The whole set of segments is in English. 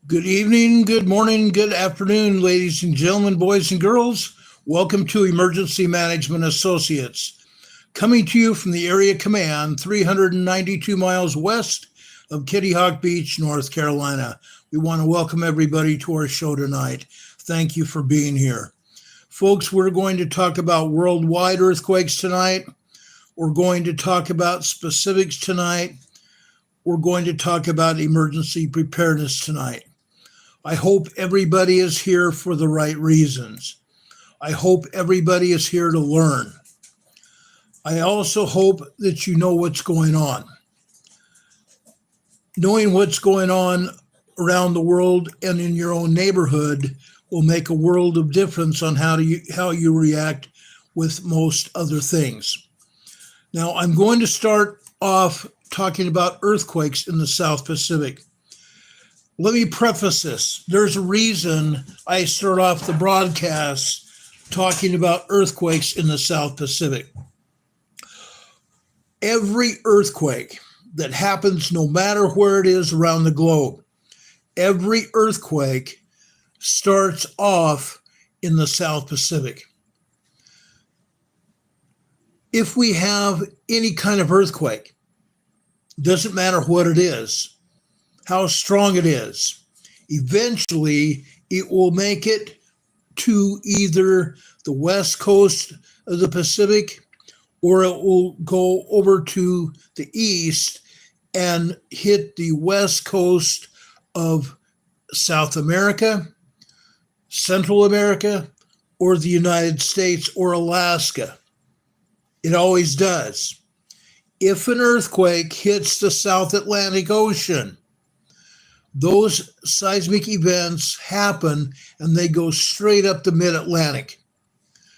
Good evening, good morning, good afternoon, ladies and gentlemen, boys and girls. Welcome to Emergency Management Associates, coming to you from the Area Command, 392 miles west of Kitty Hawk Beach, North Carolina. We want to welcome everybody to our show tonight. Thank you for being here. Folks, we're going to talk about worldwide earthquakes tonight. We're going to talk about specifics tonight. We're going to talk about emergency preparedness tonight. I hope everybody is here for the right reasons. I hope everybody is here to learn. I also hope that you know what's going on. Knowing what's going on around the world and in your own neighborhood will make a world of difference on how you react with most other things. Now, I'm going to start off talking about earthquakes in the South Pacific. Let me preface this. There's a reason I start off the broadcast talking about earthquakes in the South Pacific. Every earthquake that happens, no matter where it is around the globe, every earthquake starts off in the South Pacific. If we have any kind of earthquake, doesn't matter what it is, how strong it is, eventually it will make it to either the west coast of the Pacific or it will go over to the east and hit the west coast of South America, Central America, or the United States or Alaska. It always does. If an earthquake hits the South Atlantic Ocean, those seismic events happen and they go straight up the mid-Atlantic.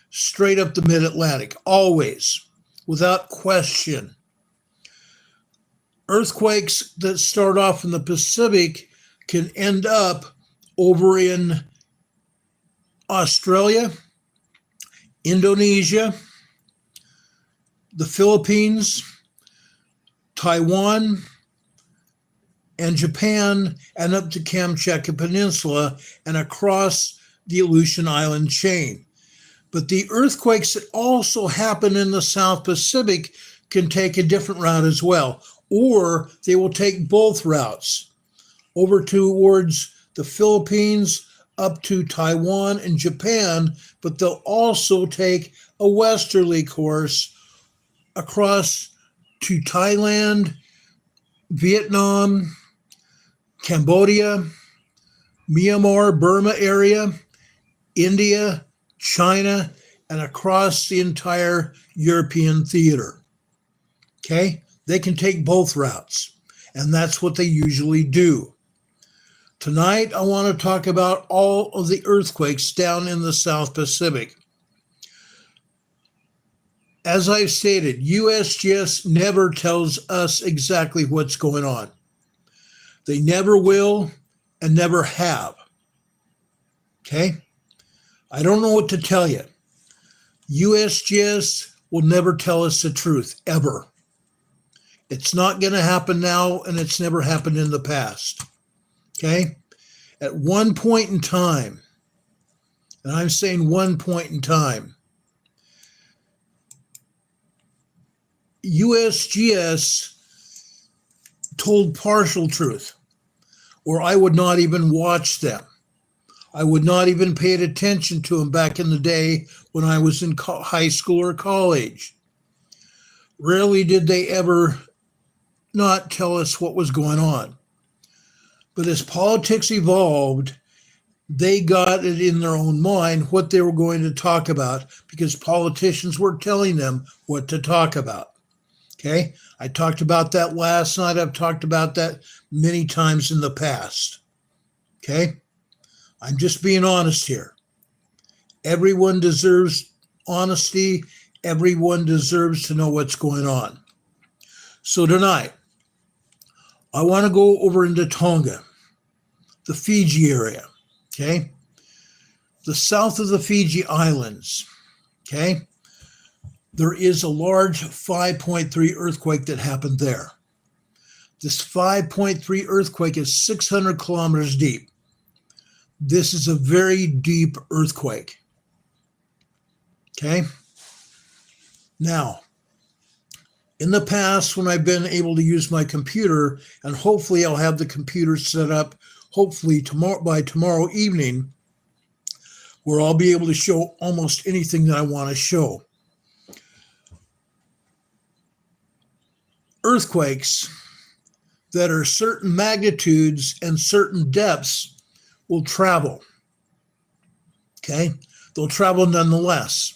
Straight up the mid-Atlantic, always, without question. Earthquakes that start off in the Pacific can end up over in Australia, Indonesia, the Philippines, Taiwan, and Japan, and up to Kamchatka Peninsula and across the Aleutian Island chain. But the earthquakes that also happen in the South Pacific can take a different route as well, or they will take both routes over towards the Philippines, up to Taiwan and Japan, but they'll also take a westerly course across to Thailand, Vietnam, Cambodia, Myanmar, Burma area, India, China, and across the entire European theater. Okay? They can take both routes, and that's what they usually do. Tonight, I want to talk about all of the earthquakes down in the South Pacific. As I've stated, USGS never tells us exactly what's going on. They never will and never have. Okay? I don't know what to tell you. USGS will never tell us the truth, ever. It's not going to happen now, and it's never happened in the past. Okay? At one point in time, and I'm saying one point in time, USGS told partial truth, or I would not even watch them. I would not even pay attention to them back in the day when I was in high school or college. Rarely did they ever not tell us what was going on. But as politics evolved, they got it in their own mind what they were going to talk about because politicians were telling them what to talk about. Okay, I talked about that last night. I've talked about that many times in the past. Okay, I'm just being honest here. Everyone deserves honesty. Everyone deserves to know what's going on. So tonight, I want to go over into Tonga, the Fiji area. Okay, the south of the Fiji Islands. Okay. There is a large 5.3 earthquake that happened there. This 5.3 earthquake is 600 kilometers deep. This is a very deep earthquake. Okay? Now, in the past, when I've been able to use my computer, and hopefully I'll have the computer set up, hopefully by tomorrow evening, where I'll be able to show almost anything that I want to show. Earthquakes that are certain magnitudes and certain depths will travel. Okay? They'll travel nonetheless.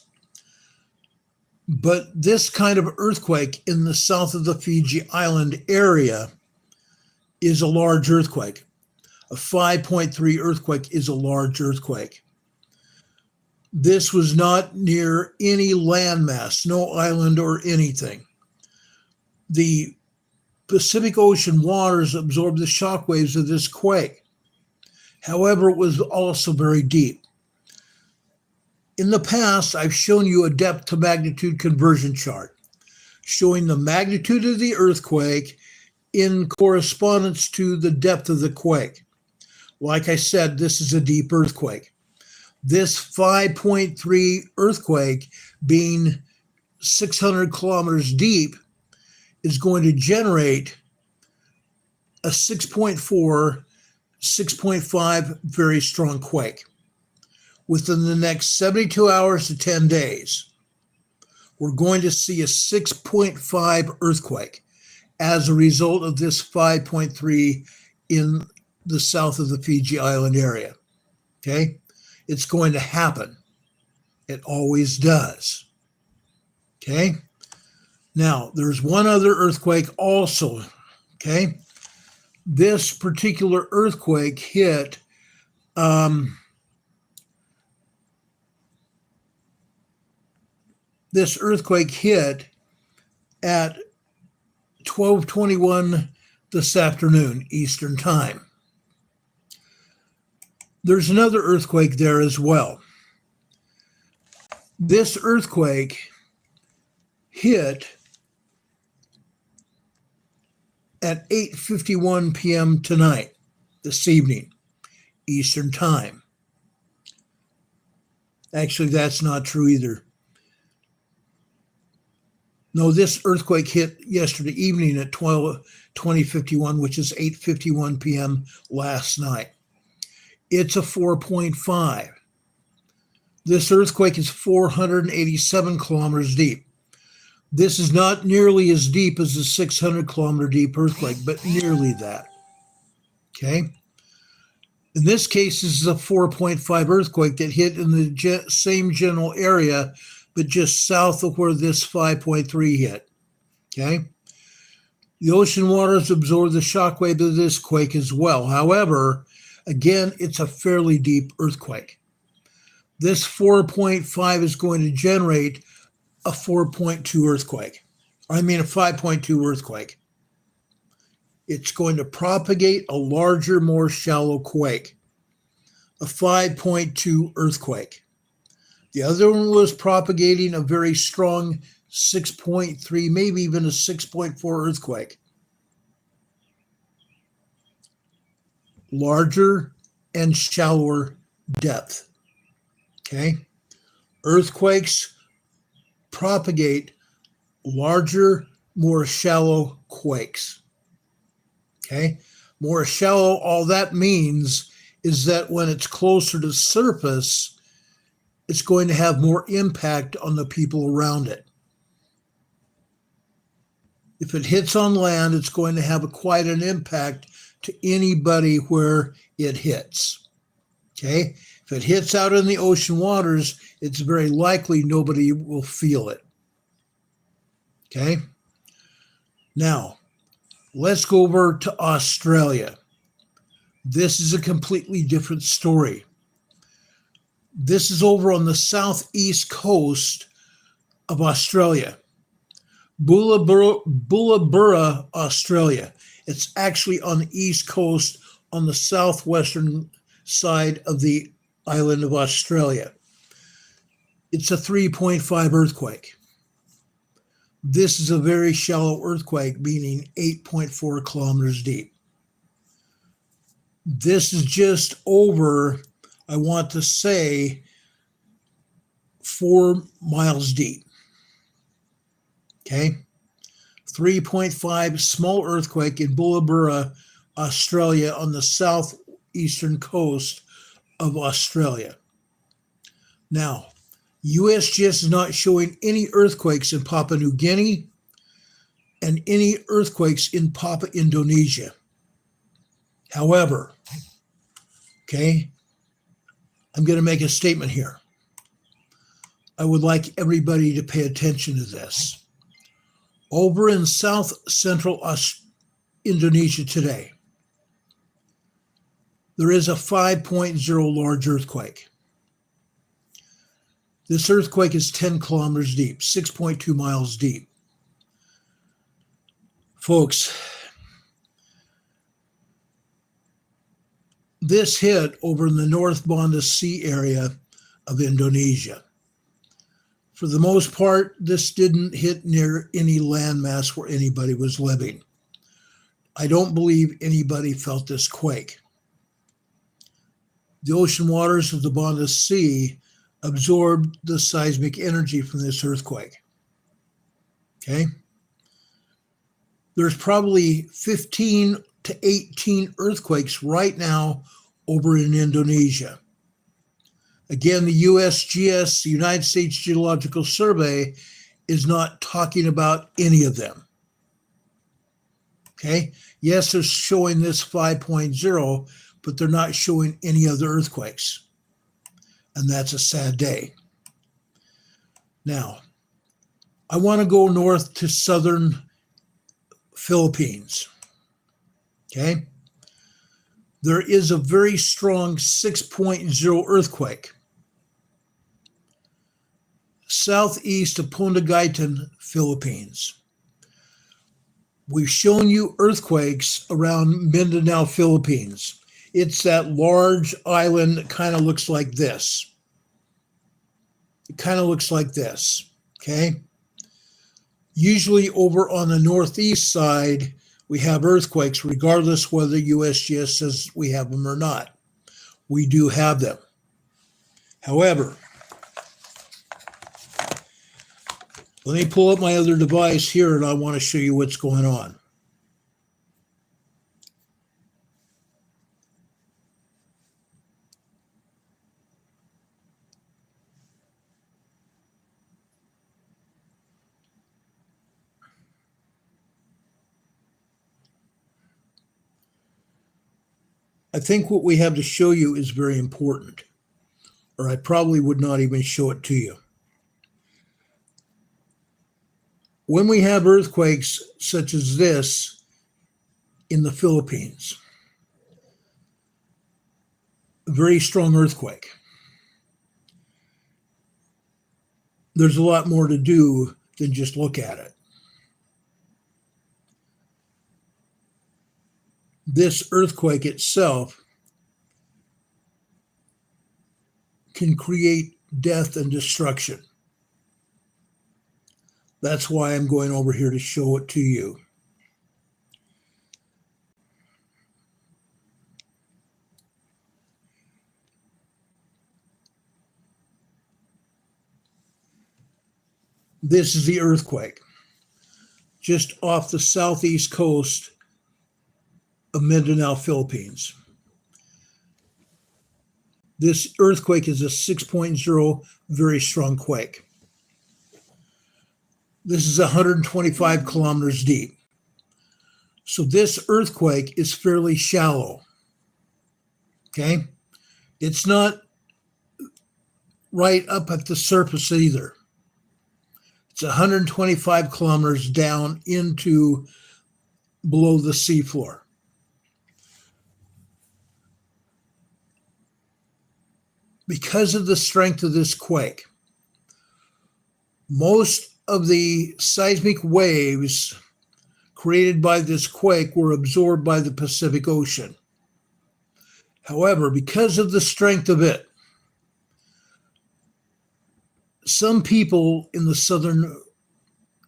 But this kind of earthquake in the south of the Fiji Island area is a large earthquake. A 5.3 earthquake is a large earthquake. This was not near any landmass, no island or anything. The Pacific Ocean waters absorbed the shock waves of this quake. However, it was also very deep. In the past, I've shown you a depth to magnitude conversion chart, showing the magnitude of the earthquake in correspondence to the depth of the quake. Like I said, this is a deep earthquake. This 5.3 earthquake, being 600 kilometers deep, is going to generate a 6.4, 6.5 very strong quake within the next 72 hours to 10 days. We're going to see a 6.5 earthquake as a result of this 5.3 in the south of the Fiji Island area. Okay? It's going to happen. It always does. Okay? Now, there's one other earthquake also. Okay? This particular earthquake hit at 12:21 this afternoon, Eastern Time. There's another earthquake there as well. This earthquake hit at 8:51 p.m. tonight, this evening, Eastern Time. Actually, that's not true either. No, this earthquake hit yesterday evening at 20:51, which is 8:51 p.m. last night. It's a 4.5. This earthquake is 487 kilometers deep. This is not nearly as deep as the 600 kilometer deep earthquake, but nearly that. Okay? In this case, this is a 4.5 earthquake that hit in the same general area, but just south of where this 5.3 hit. Okay? The ocean waters absorb the shockwave of this quake as well. However, again, it's a fairly deep earthquake. This 4.5 is going to generate a 4.2 earthquake. I mean, a 5.2 earthquake. It's going to propagate a larger, more shallow quake. A 5.2 earthquake. The other one was propagating a very strong 6.3, maybe even a 6.4 earthquake. Larger and shallower depth. Okay? Earthquakes propagate larger, more shallow quakes. Okay? More shallow, all that means is that when it's closer to the surface, it's going to have more impact on the people around it. If it hits on land, it's going to have quite an impact to anybody where it hits. Okay? If it hits out in the ocean waters, it's very likely nobody will feel it. Okay? Now, let's go over to Australia. This is a completely different story. This is over on the southeast coast of Australia. Bullabura, Australia. It's actually on the east coast on the southwestern side of the island of Australia. It's a 3.5 earthquake. This is a very shallow earthquake, meaning 8.4 kilometers deep. This is just over I want to say 4 miles deep. Okay. 3.5 small earthquake in Bullabura, Australia, on the southeastern coast of Australia. Now, USGS is not showing any earthquakes in Papua New Guinea and any earthquakes in Papua Indonesia. However, okay, I'm going to make a statement here. I would like everybody to pay attention to this. Over in south central Indonesia today, there is a 5.0 large earthquake. This earthquake is 10 kilometers deep, 6.2 miles deep. Folks, this hit over in the North Banda Sea area of Indonesia. For the most part, this didn't hit near any landmass where anybody was living. I don't believe anybody felt this quake. The ocean waters of the Banda Sea absorbed the seismic energy from this earthquake. Okay? There's probably 15 to 18 earthquakes right now over in Indonesia. Again, the USGS, the United States Geological Survey, is not talking about any of them. Okay? Yes, they're showing this 5.0, but they're not showing any other earthquakes. And that's a sad day. Now, I want to go north to southern Philippines. Okay? There is a very strong 6.0 earthquake southeast of Pondagaitan, Philippines. We've shown you earthquakes around Mindanao, Philippines. It's that large island that kind of looks like this. It kind of looks like this, okay? Usually over on the northeast side, we have earthquakes, regardless whether USGS says we have them or not. We do have them. However, let me pull up my other device here, and I want to show you what's going on. I think what we have to show you is very important, or I probably would not even show it to you. When we have earthquakes such as this in the Philippines, a very strong earthquake, there's a lot more to do than just look at it. This earthquake itself can create death and destruction. That's why I'm going over here to show it to you. This is the earthquake, just off the southeast coast of Mindanao, Philippines. This earthquake is a 6.0, very strong quake. This is 125 kilometers deep. So this earthquake is fairly shallow. Okay? It's not right up at the surface either. It's 125 kilometers down into below the seafloor. Because of the strength of this quake, most of the seismic waves created by this quake were absorbed by the Pacific Ocean. However, because of the strength of it, some people in the southern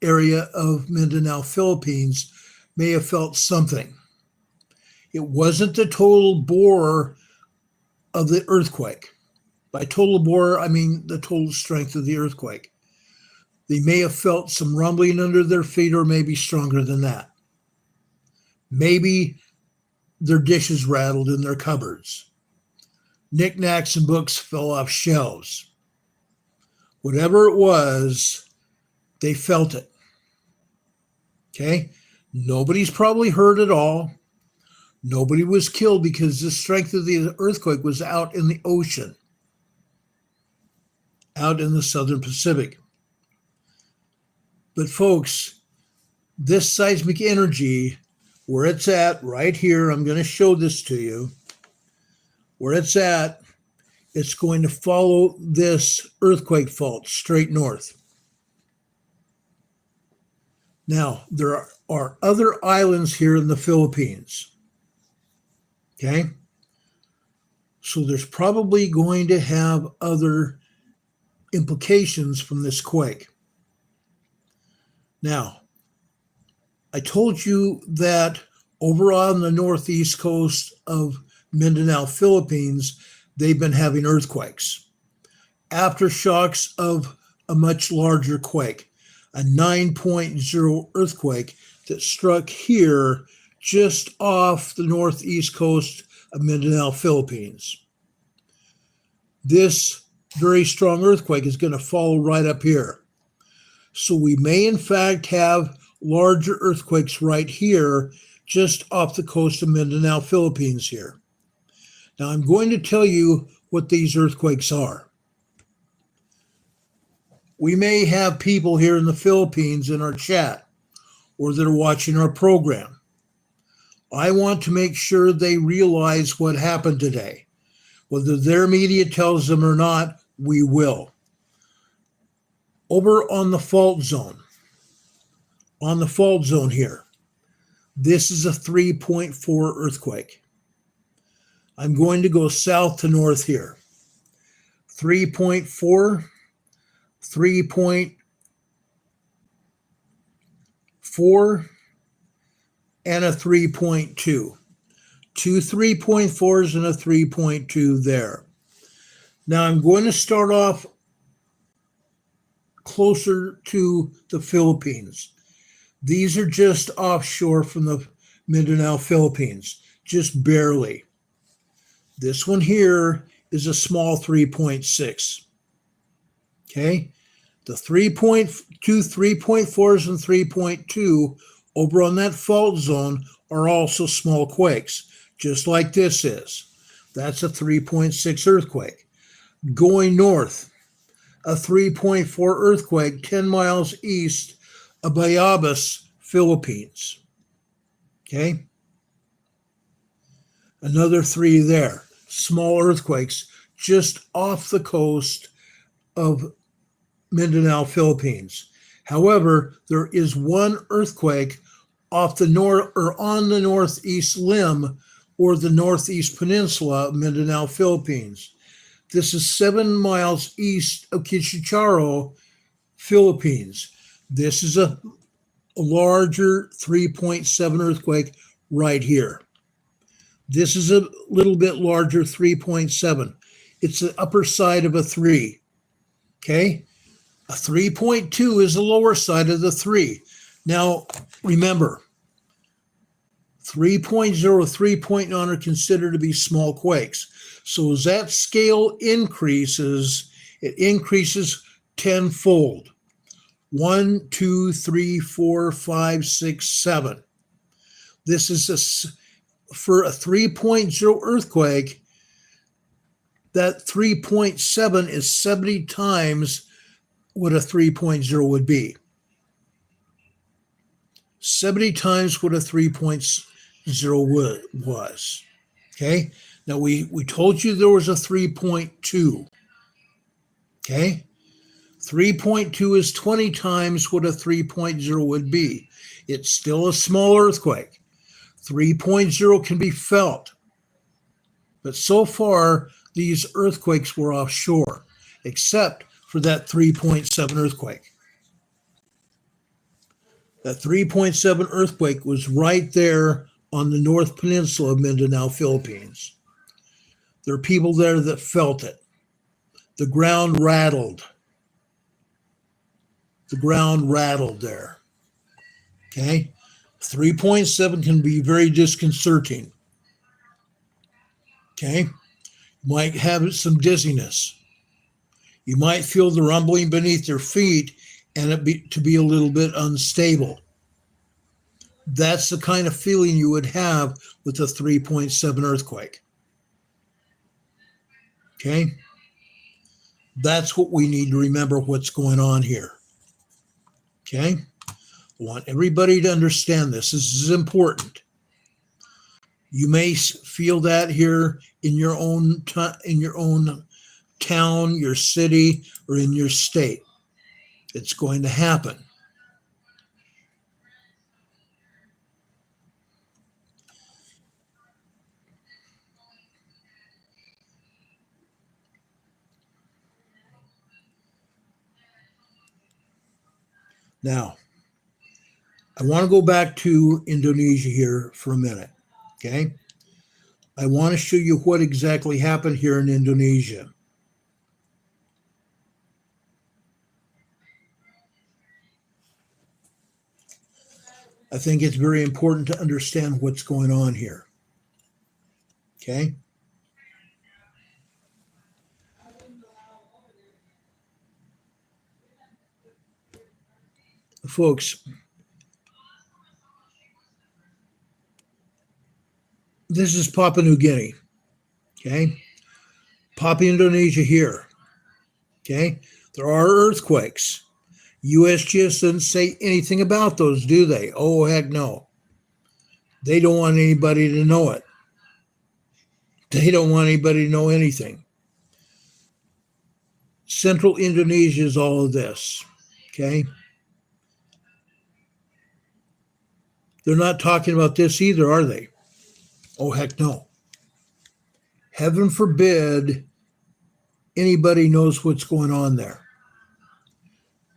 area of Mindanao, Philippines, may have felt something. It wasn't the total bore of the earthquake. By total bore, I mean the total strength of the earthquake. They may have felt some rumbling under their feet, or maybe stronger than that. Maybe their dishes rattled in their cupboards. Knickknacks and books fell off shelves. Whatever it was, they felt it. Okay? Nobody's probably hurt at all. Nobody was killed because the strength of the earthquake was out in the ocean, out in the southern Pacific. But folks, this seismic energy, where it's at right here, I'm going to show this to you. Where it's at, it's going to follow this earthquake fault straight north. Now, there are other islands here in the Philippines. Okay? So there's probably going to have other implications from this quake. Now, I told you that over on the northeast coast of Mindanao, Philippines, they've been having earthquakes. Aftershocks of a much larger quake, a 9.0 earthquake that struck here just off the northeast coast of Mindanao, Philippines. This very strong earthquake is going to follow right up here. So we may in fact have larger earthquakes right here, just off the coast of Mindanao, Philippines here. Now I'm going to tell you what these earthquakes are. We may have people here in the Philippines in our chat, or that are watching our program. I want to make sure they realize what happened today. Whether their media tells them or not, we will. Over on the fault zone here, this is a 3.4 earthquake. I'm going to go south to north here. 3.4, 3.4, and a 3.2. Two 3.4s and a 3.2 there. Now I'm going to start off closer to the Philippines. These are just offshore from the Mindanao, Philippines, just barely. This one here is a small 3.6. Okay? The 3.2, 3.4s, and 3.2 over on that fault zone are also small quakes, just like this is. That's a 3.6 earthquake. Going north, a 3.4 earthquake 10 miles east of Bayabas, Philippines. Okay? Another 3 there. Small earthquakes just off the coast of Mindanao, Philippines. However, there is one earthquake off the north or on the northeast limb or the northeast peninsula of Mindanao, Philippines. This is 7 miles east of Quichacharo, Philippines. This is a larger 3.7 earthquake right here. This is a little bit larger 3.7. It's the upper side of a 3. Okay? A 3.2 is the lower side of the 3. Now, remember, 3.0, 3.9 are considered to be small quakes. So as that scale increases, it increases tenfold. 1, 2, 3, 4, 5, 6, 7. This is for a 3.0 earthquake, that 3.7 is 70 times what a 3.0 would be. 70 times what a 3.0 was. Okay? Now, we told you there was a 3.2. Okay? 3.2 is 20 times what a 3.0 would be. It's still a small earthquake. 3.0 can be felt. But so far, these earthquakes were offshore, except for that 3.7 earthquake. That 3.7 earthquake was right there on the North Peninsula of Mindanao, Philippines. There are people there that felt it. The ground rattled. The ground rattled there. Okay? 3.7 can be very disconcerting. Okay? You might have some dizziness. You might feel the rumbling beneath your feet and it to be a little bit unstable. That's the kind of feeling you would have with a 3.7 earthquake. Okay? That's what we need to remember what's going on here. Okay? I want everybody to understand this. This is important. You may feel that here in your own town, your city, or in your state. It's going to happen. Now, I want to go back to Indonesia here for a minute, okay? I want to show you what exactly happened here in Indonesia. I think it's very important to understand what's going on here, okay? Folks, this is Papua New Guinea, okay? Papua Indonesia here, okay? There are earthquakes. USGS doesn't say anything about those, do they? Oh, heck no. They don't want anybody to know it. They don't want anybody to know anything. Central Indonesia is all of this, okay? They're not talking about this either, are they? Oh, heck no. Heaven forbid anybody knows what's going on there.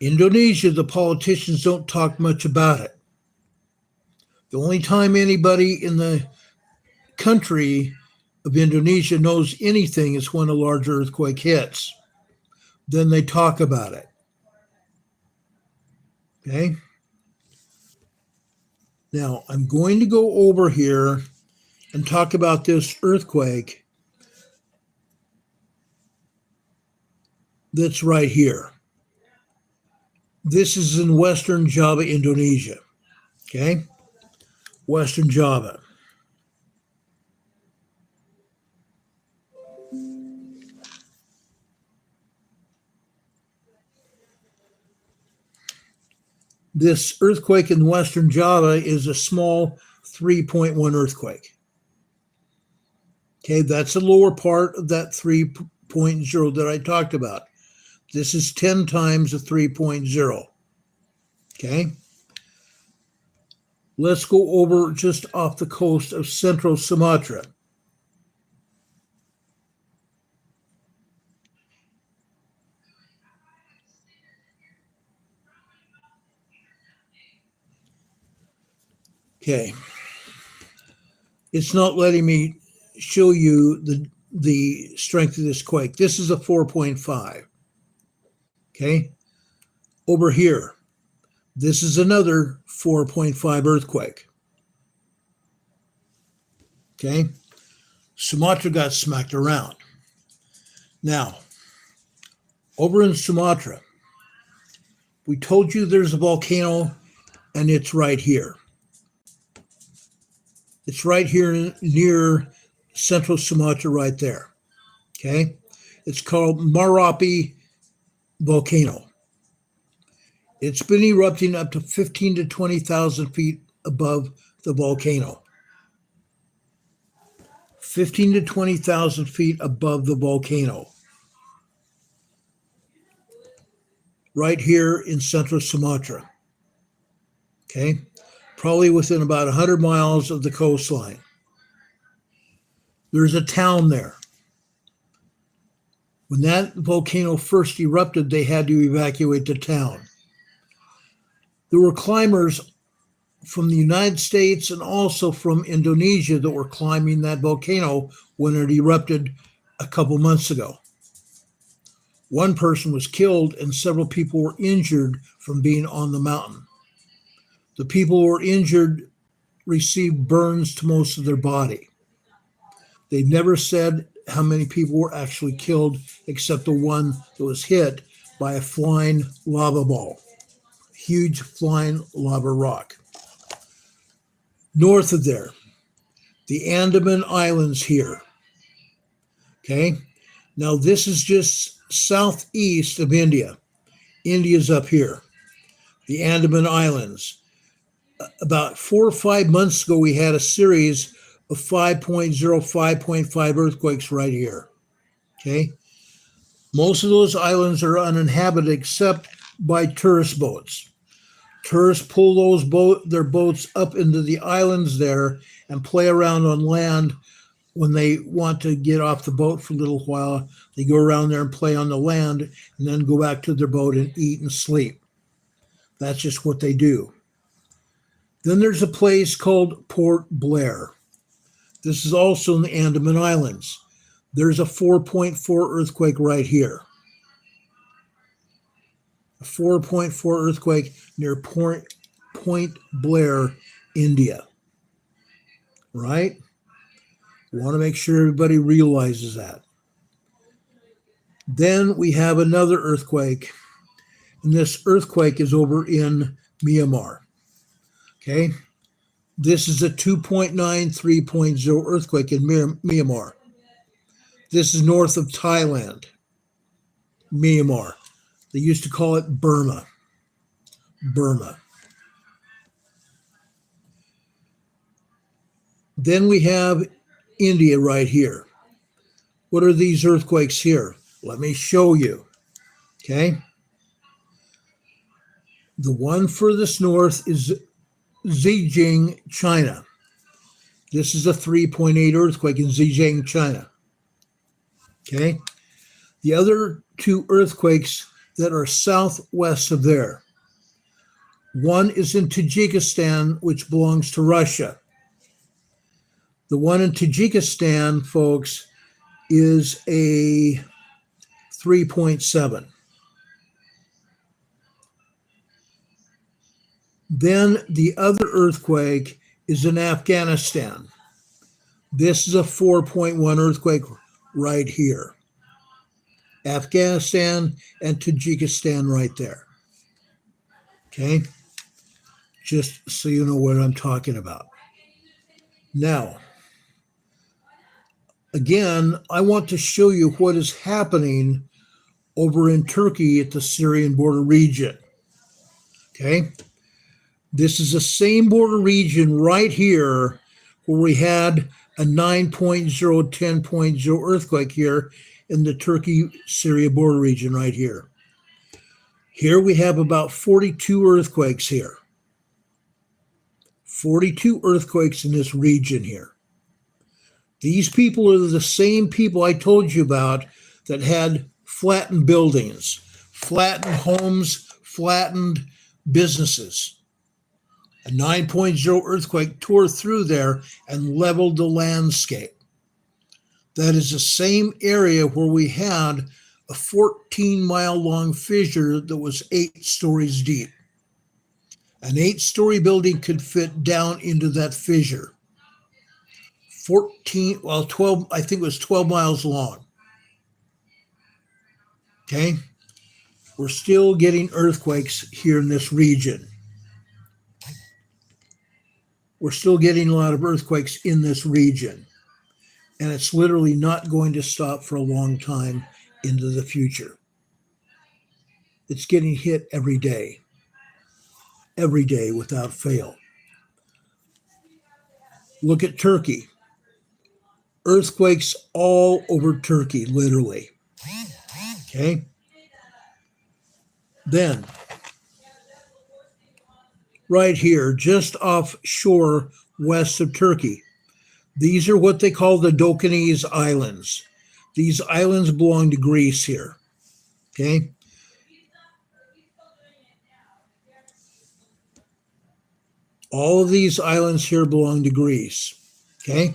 Indonesia, the politicians don't talk much about it. The only time anybody in the country of Indonesia knows anything is when a large earthquake hits. Then they talk about it. Okay? Now, I'm going to go over here and talk about this earthquake that's right here. This is in Western Java, Indonesia. Okay? Western Java. This earthquake in Western Java is a small 3.1 earthquake. Okay, that's the lower part of that 3.0 that I talked about. This is 10 times a 3.0. Okay. Let's go over just off the coast of Central Sumatra. Okay. It's not letting me show you the strength of this quake. This is a 4.5. Okay. Over here, this is another 4.5 earthquake. Okay. Sumatra got smacked around. Now, over in Sumatra, we told you there's a volcano and it's right here. It's right here near Central Sumatra right there. Okay. It's called Merapi volcano. It's been erupting up to 15 to 20,000 feet above the volcano. 15 to 20,000 feet above the volcano. Right here in Central Sumatra. Okay? Probably within about 100 miles of the coastline. There's a town there. When that volcano first erupted, they had to evacuate the town. There were climbers from the United States and also from Indonesia that were climbing that volcano when it erupted a couple months ago. One person was killed and several people were injured from being on the mountain. The people who were injured received burns to most of their body. They never said how many people were actually killed except the one that was hit by a flying lava ball, huge flying lava rock. North of there, the Andaman Islands here. Okay, now this is just southeast of India. India's up here, the Andaman Islands. About 4 or 5 months ago, we had a series of 5.0, 5.5 earthquakes right here. Okay, most of those islands are uninhabited except by tourist boats. Tourists pull their boats up into the islands there and play around on land. When they want to get off the boat for a little while, they go around there and play on the land and then go back to their boat and eat and sleep. That's just what they do. Then there's a place called Port Blair. This is also in the Andaman Islands. There's a 4.4 earthquake right here. A 4.4 earthquake near Point Blair, India. Right? We want to make sure everybody realizes that. Then we have another earthquake, and this earthquake is over in Myanmar. Okay, this is a 2.9, 3.0 earthquake in Myanmar. This is north of Thailand, Myanmar. They used to call it Burma. Then we have India right here. What are these earthquakes here? Let me show you. Okay. The one furthest north is Zhejiang, China. This is a 3.8 earthquake in Zhejiang, China. Okay. The other two earthquakes that are southwest of there. One is in Tajikistan, which belongs to Russia. The one in Tajikistan, folks, is a 3.7. Then the other earthquake is in Afghanistan. This is a 4.1 earthquake right here. Afghanistan and Tajikistan right there. Okay? Just so you know what I'm talking about. Now, again, I want to show you what is happening over in Turkey at the Syrian border region. Okay? This is the same border region right here where we had a 9.0, 10.0 earthquake here in the Turkey-Syria border region right here. Here we have about 42 earthquakes here. 42 earthquakes in this region here. These people are the same people I told you about that had flattened buildings, flattened homes, flattened businesses. A 9.0 earthquake tore through there and leveled the landscape. That is the same area where we had a 14-mile-long fissure that was 8 stories deep. An 8-story building could fit down into that fissure. 12, I think it was 12 miles long. Okay? We're still getting earthquakes here in this region. We're still getting a lot of earthquakes in this region. And it's literally not going to stop for a long time into the future. It's getting hit every day without fail. Look at Turkey. Earthquakes all over Turkey, literally. Okay? Then, right here, just offshore west of Turkey, these are what they call the Volcanic Islands. These islands belong to Greece here. Okay? All of these islands here belong to Greece. Okay?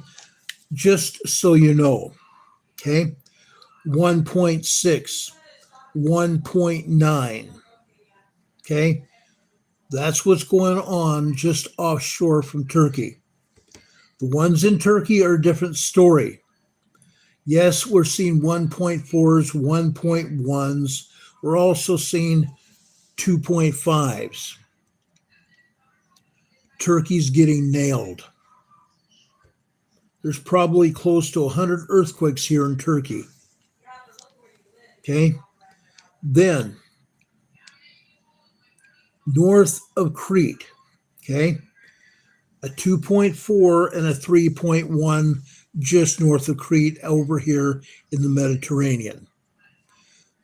Just so you know. Okay? 1.6, 1.9. Okay, that's what's going on just offshore from Turkey. The ones in Turkey are a different story. Yes, we're seeing 1.4s, 1.1s. We're also seeing 2.5s. Turkey's getting nailed. There's probably close to 100 earthquakes here in Turkey. Okay. Then, north of Crete, okay, a 2.4 and a 3.1 just north of Crete over here in the Mediterranean.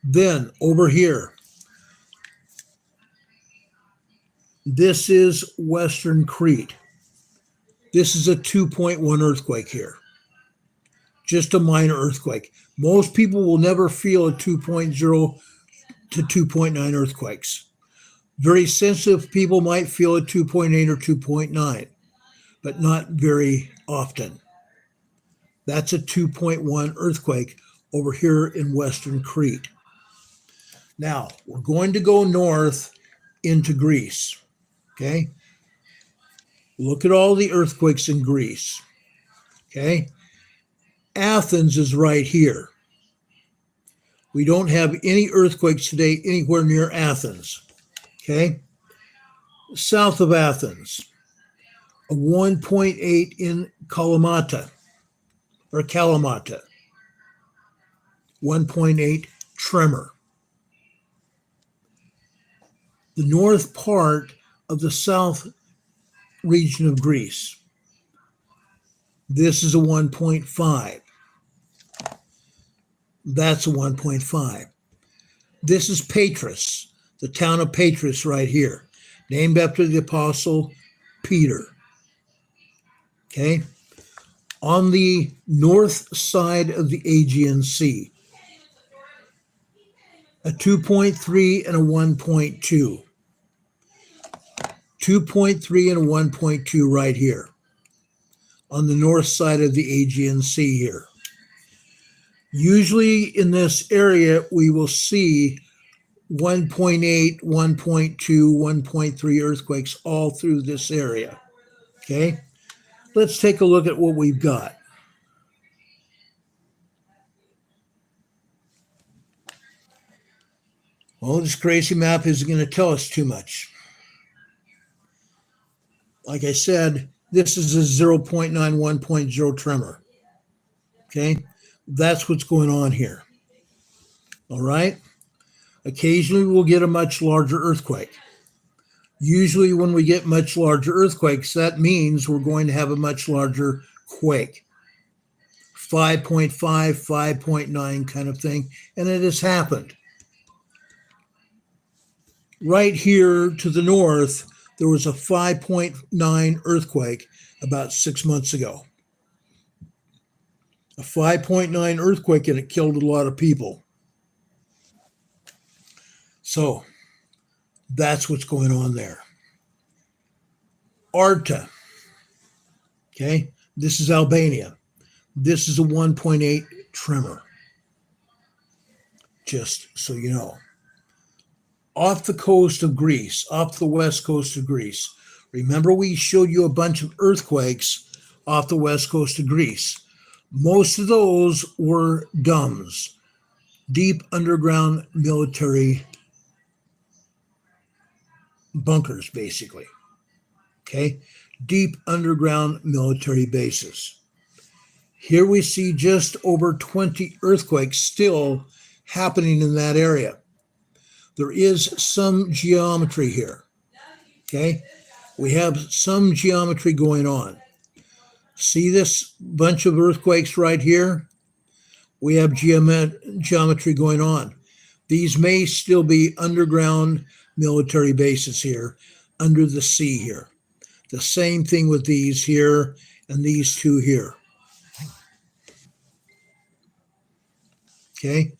Then, over here, this is Western Crete. This is a 2.1 earthquake here. Just a minor earthquake. Most people will never feel a 2.0 to 2.9 earthquakes. Very sensitive people might feel a 2.8 or 2.9, but not very often. That's a 2.1 earthquake over here in Western Crete. Now, we're going to go north into Greece, okay? Look at all the earthquakes in Greece, okay? Athens is right here. We don't have any earthquakes today anywhere near Athens, okay? South of Athens, a 1.8 in Kalamata, 1.8 tremor. The north part of the south region of Greece, this is a 1.5. That's a 1.5. This is Patras, the town of Patras right here, named after the apostle Peter. Okay? On the north side of the Aegean Sea, a 2.3 and a 1.2. 2.3 and a 1.2 right here on the north side of the Aegean Sea here. Usually in this area, we will see 1.8, 1.2, 1.3 earthquakes all through this area. Okay, let's take a look at what we've got. Well, this crazy map isn't going to tell us too much. Like I said, this is a 0.9, 1.0 tremor. Okay, that's what's going on here. All right. Occasionally we'll get a much larger earthquake. Usually when we get much larger earthquakes, that means we're going to have a much larger quake. 5.5, 5.9 kind of thing. And it has happened. Right here to the north, there was a 5.9 earthquake about 6 months ago. A 5.9 earthquake, and it killed a lot of people. So that's what's going on there. Arta. Okay, this is Albania. This is a 1.8 tremor. Just so you know. Off the coast of Greece, off the west coast of Greece. Remember, we showed you a bunch of earthquakes off the west coast of Greece. Most of those were DUMBs, deep underground military bunkers, basically. Okay, deep underground military bases. Here we see just over 20 earthquakes still happening in that area. There is some geometry here. Okay, we have some geometry going on. See this bunch of earthquakes right here? We have geometry going on. These may still be underground military bases here, under the sea here. The same thing with these here and these two here. Okay,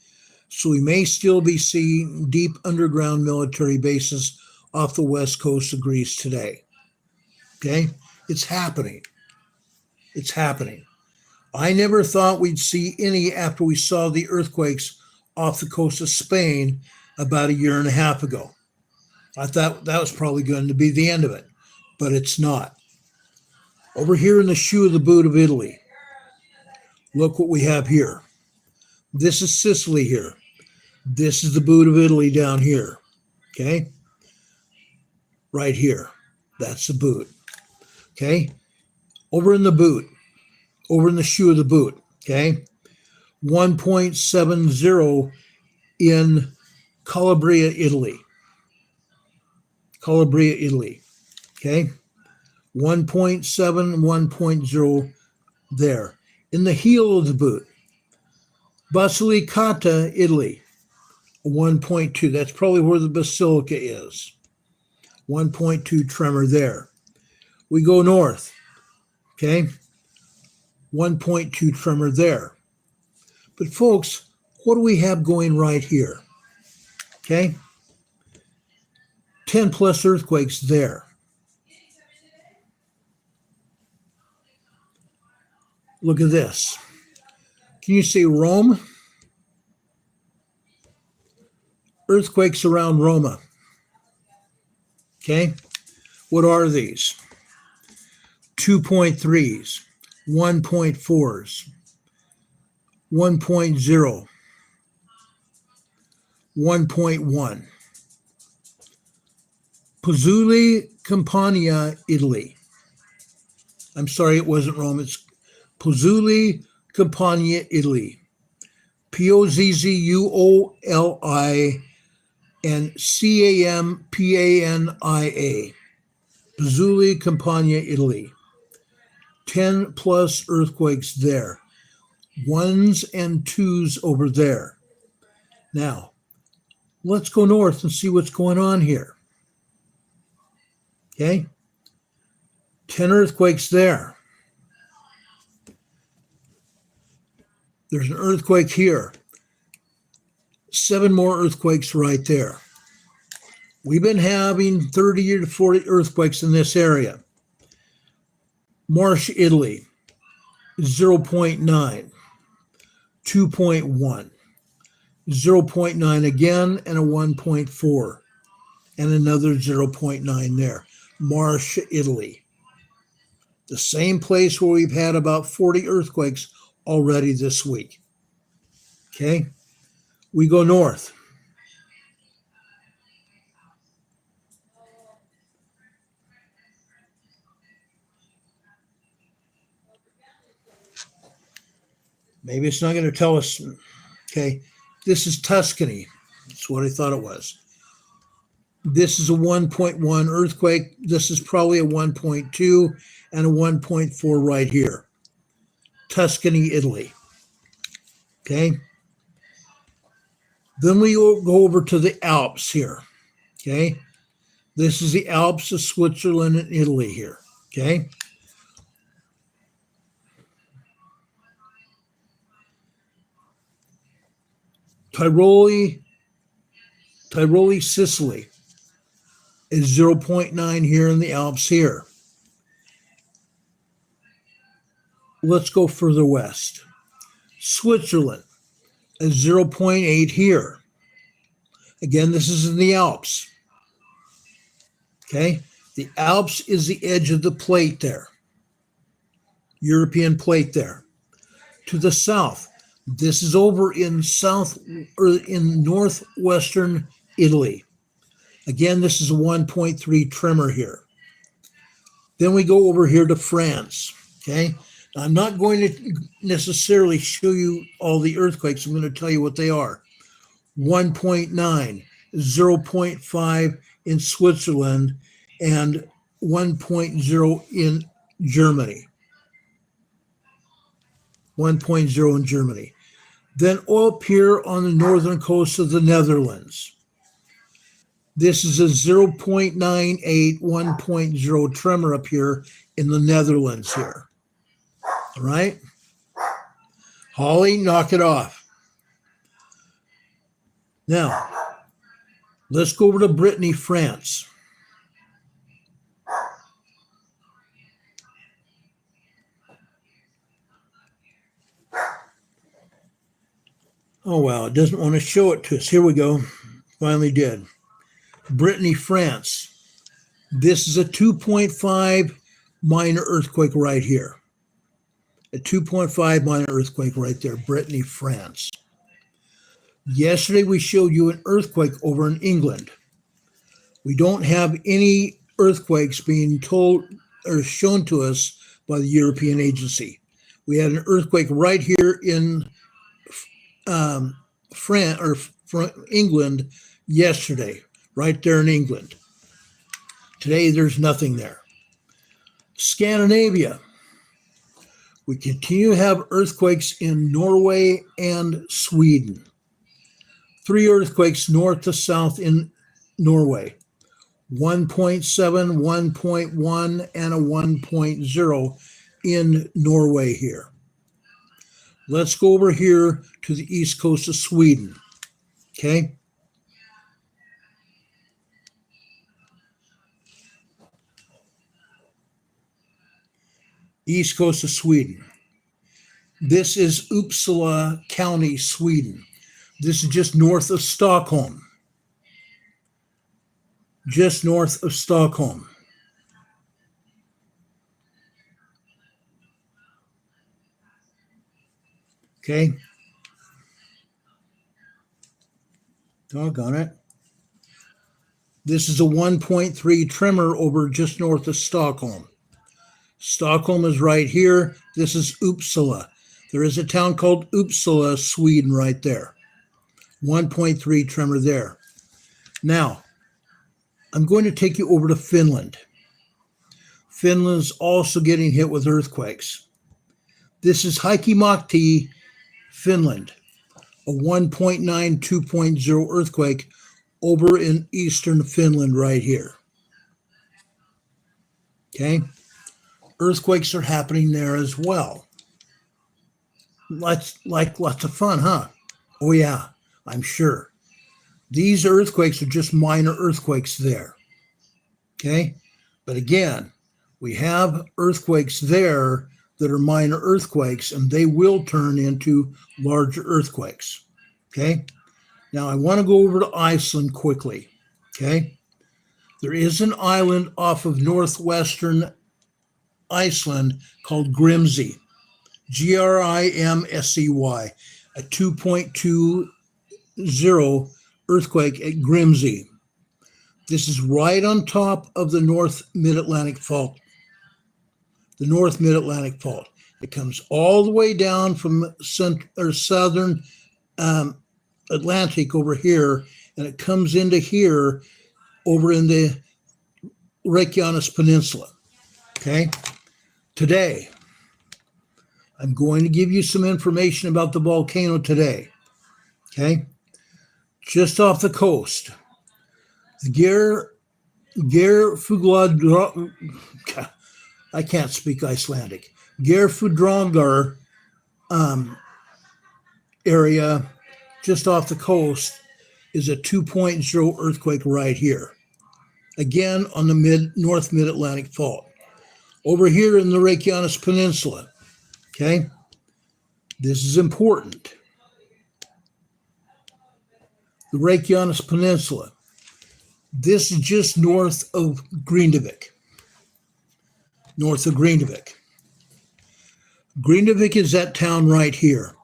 so we may still be seeing deep underground military bases off the west coast of Greece today. Okay, it's happening. It's happening. I never thought we'd see any after we saw the earthquakes off the coast of Spain about a year and a half ago. I thought that was probably going to be the end of it, but it's not. Over here in the shoe of the boot of Italy, look what we have here. This is Sicily here. This is the boot of Italy down here, okay? Right here, that's the boot, okay? Over in the boot, over in the shoe of the boot, okay? 1.70 in Calabria, Italy. Calabria, Italy, okay? 1.7, 1.0 there. In the heel of the boot, Basilicata, Italy, 1.2. That's probably where the basilica is. 1.2 tremor there. We go north, okay? 1.2 tremor there. But folks, what do we have going right here? Okay? 10 plus earthquakes there. Look at this. Can you see Rome? Earthquakes around Roma. Okay? What are these? 2.3s, 1.4s, 1.0, 1.1. Pozzuoli, Campania, Italy. I'm sorry, it wasn't Rome. It's Pozzuoli, Campania, Italy. Pozzuoli and Campania. Pozzuoli, Campania, Italy. 10 plus earthquakes there. 1s and 2s over there. Now, let's go north and see what's going on here. Okay? 10 earthquakes there. There's an earthquake here. 7 more earthquakes right there. We've been having 30 to 40 earthquakes in this area. Marsh, Italy, 0.9, 2.1, 0.9 again, and a 1.4, and another 0.9 there. Marsh, Italy. The same place where we've had about 40 earthquakes already this week. Okay? We go north. Maybe it's not going to tell us. Okay, this is Tuscany. That's what I thought it was. This is a 1.1 earthquake. This is probably a 1.2 and a 1.4 right here. Tuscany, Italy. Okay. Then we go over to the Alps here. Okay. This is the Alps of Switzerland and Italy here. Okay. Tiroli, Sicily is 0.9 here in the Alps here. Let's go further west. Switzerland is 0.8 here. Again, this is in the Alps. Okay, the Alps is the edge of the plate there. European plate there. To the south, this is over in northwestern Italy. Again, this is a 1.3 tremor here. Then we go over here to France. Okay, now, I'm not going to necessarily show you all the earthquakes. I'm going to tell you what they are. 1.9, 0.5 in Switzerland, and 1.0 in Germany. 1.0 in Germany. Then up here on the northern coast of the Netherlands. This is a 0.98, 1.0 tremor up here in the Netherlands here. All right? Holly, knock it off. Now, let's go over to Brittany, France. Oh, wow. It doesn't want to show it to us. Here we go. Finally did. Brittany, France. This is a 2.5 minor earthquake right here. A 2.5 minor earthquake right there. Brittany, France. Yesterday, we showed you an earthquake over in England. We don't have any earthquakes being told or shown to us by the European agency. We had an earthquake right here in England yesterday, right there in England. Today, there's nothing there. Scandinavia. We continue to have earthquakes in Norway and Sweden. 3 earthquakes north to south in Norway. 1.7, 1.1, and a 1.0 in Norway here. Let's go over here to the east coast of Sweden. Okay. East coast of Sweden. This is Uppsala County, Sweden. This is just north of Stockholm. Just north of Stockholm. Okay. Doggone it. This is a 1.3 tremor over just north of Stockholm. Stockholm is right here. This is Uppsala. There is a town called Uppsala, Sweden, right there. 1.3 tremor there. Now, I'm going to take you over to Finland. Finland's also getting hit with earthquakes. This is Hurkle, Finland, a 1.9, 2.0 earthquake over in eastern Finland right here. Okay? Earthquakes are happening there as well. Lots of fun, huh? Oh, yeah, I'm sure. These earthquakes are just minor earthquakes there. Okay? But again, we have earthquakes there that are minor earthquakes, and they will turn into larger earthquakes. Okay? Now, I want to go over to Iceland quickly. Okay? There is an island off of northwestern Iceland called Grimsey. Grimsey, a 2.20 earthquake at Grimsey. This is right on top of the North Mid-Atlantic Fault. The North Mid-Atlantic Fault. It comes all the way down from southern Atlantic over here, and it comes into here over in the Reykjanes Peninsula. Okay? Today, I'm going to give you some information about the volcano today. Okay? Just off the coast, the Geirfugladr, I can't speak Icelandic. Geirfugladr area just off the coast is a 2.0 earthquake right here. Again, on the North Mid-Atlantic Fault. Over here in the Reykjanes Peninsula. Okay? This is important. The Reykjanes Peninsula. This is just north of Grindavik. North of Grindavik. Grindavik is that town right here.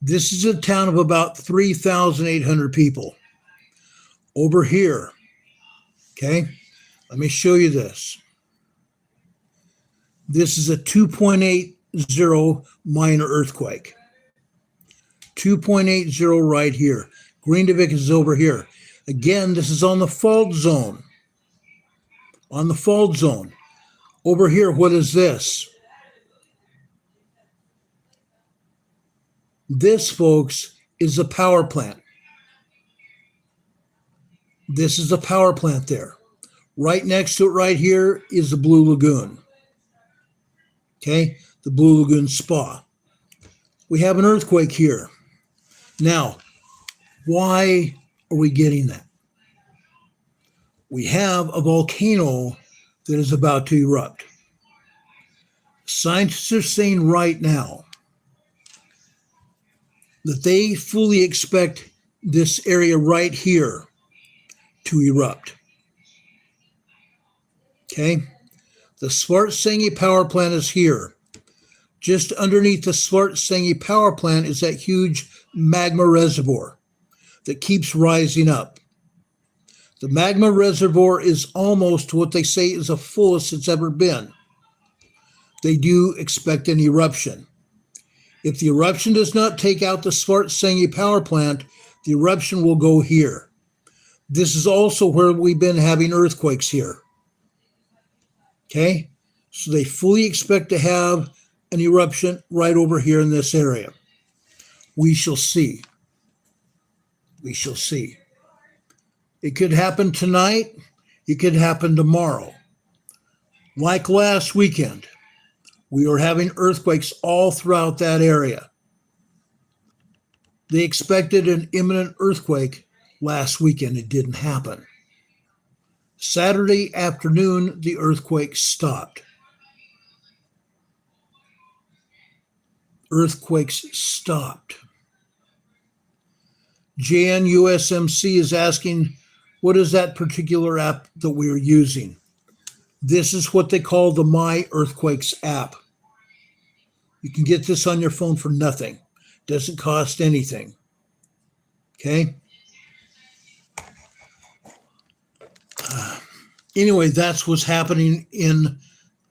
This is a town of about 3,800 people. Over here. Okay? Let me show you this. This is a 2.80 minor earthquake. 2.80 right here. Grindavik is over here. Again, this is on the fault zone. On the fault zone. Over here, what is this? This, folks, is a power plant. This is a power plant there. Right next to it right here is the Blue Lagoon. Okay, the Blue Lagoon Spa. We have an earthquake here. Now, why are we getting that? We have a volcano that is about to erupt. Scientists are saying right now that they fully expect this area right here to erupt. Okay? The Svartsengi power plant is here. Just underneath the Svartsengi power plant is that huge magma reservoir that keeps rising up. The magma reservoir is almost what they say is the fullest it's ever been. They do expect an eruption. If the eruption does not take out the Svartsengi power plant, the eruption will go here. This is also where we've been having earthquakes here. Okay? So they fully expect to have an eruption right over here in this area. We shall see. We shall see. It could happen tonight. It could happen tomorrow. Like last weekend, we were having earthquakes all throughout that area. They expected an imminent earthquake last weekend. It didn't happen. Saturday afternoon, the earthquake stopped. Earthquakes stopped. JNUSMC is asking, what is that particular app that we're using? This is what they call the My Earthquakes app. You can get this on your phone for nothing. Doesn't cost anything. Okay? Anyway, that's what's happening in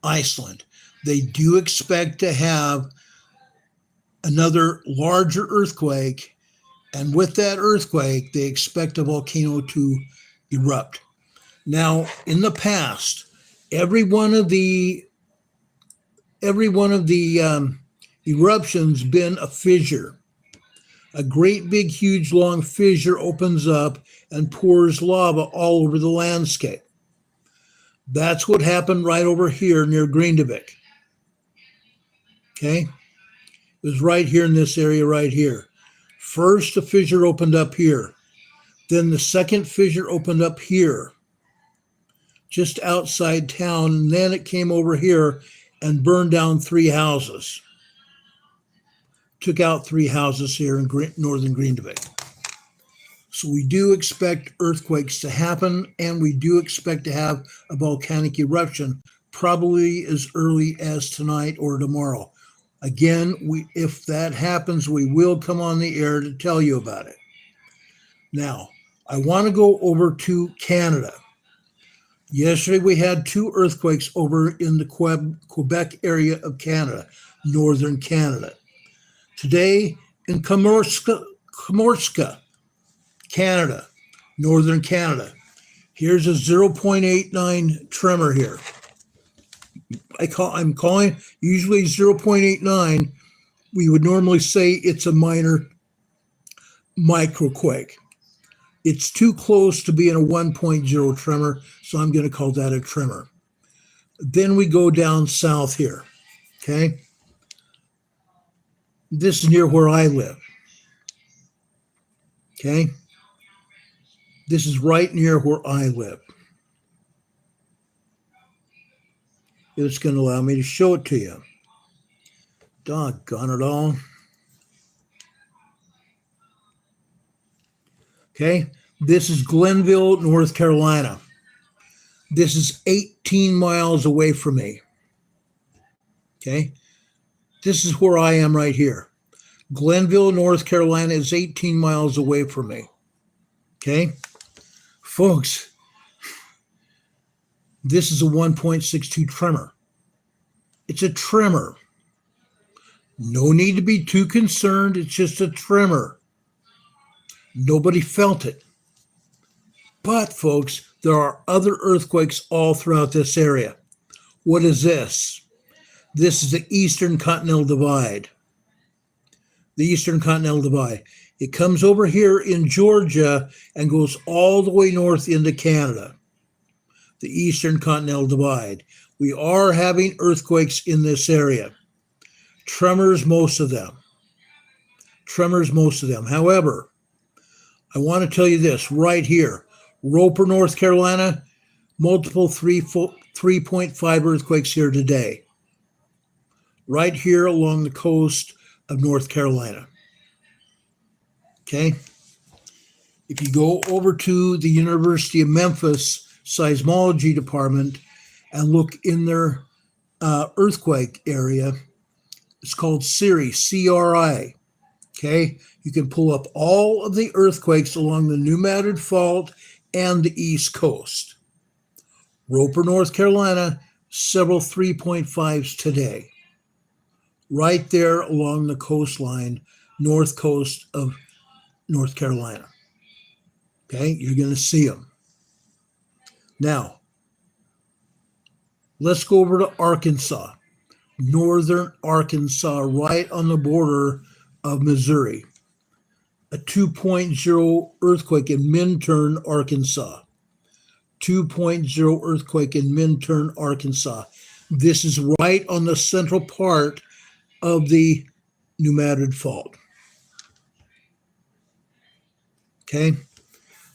Iceland. They do expect to have another larger earthquake, and with that earthquake, they expect a volcano to erupt. Now, in the past, every one of the eruptions been a fissure. A great big, huge, long fissure opens up and pours lava all over the landscape. That's what happened right over here near Grindavik. Okay? It was right here in this area right here. First, the fissure opened up here. Then the second fissure opened up here, just outside town. And then it came over here and burned down 3 houses. Took out 3 houses here in northern Grindavik. So we do expect earthquakes to happen, and we do expect to have a volcanic eruption probably as early as tonight or tomorrow. Again, if that happens, we will come on the air to tell you about it. Now, I want to go over to Canada. Yesterday, we had 2 earthquakes over in the Quebec area of Canada, northern Canada. Today, in Comorska, Canada, northern Canada. Here's a 0.89 tremor here. I'm calling usually 0.89. We would normally say it's a minor microquake. It's too close to being a 1.0 tremor, so I'm going to call that a tremor. Then we go down south here, okay? This is near where I live, okay? This is right near where I live. It's going to allow me to show it to you. Doggone it all. Okay, this is Glenville, North Carolina. This is 18 miles away from me. Okay, this is where I am right here. Glenville, North Carolina is 18 miles away from me. Okay, folks, this is a 1.62 tremor. It's a tremor. No need to be too concerned. It's just a tremor. Nobody felt it. But, folks, there are other earthquakes all throughout this area. What is this? This is the Eastern Continental Divide. The Eastern Continental Divide. It comes over here in Georgia and goes all the way north into Canada. The Eastern Continental Divide. We are having earthquakes in this area. Tremors, most of them. Tremors, most of them. However, I want to tell you this right here. Roper, North Carolina, multiple 3.5 earthquakes here today. Right here along the coast of North Carolina. Okay. If you go over to the University of Memphis seismology department and look in their earthquake area, it's called CRI, C-R-I. Okay. You can pull up all of the earthquakes along the New Madrid Fault and the East Coast. Roper, North Carolina, several 3.5s today. Right there along the coastline, north coast of North Carolina. Okay, you're going to see them. Now, let's go over to Arkansas, northern Arkansas, right on the border of Missouri. A 2.0 earthquake in Minturn, Arkansas. 2.0 earthquake in Minturn, Arkansas. This is right on the central part of the New Madrid Fault. Okay,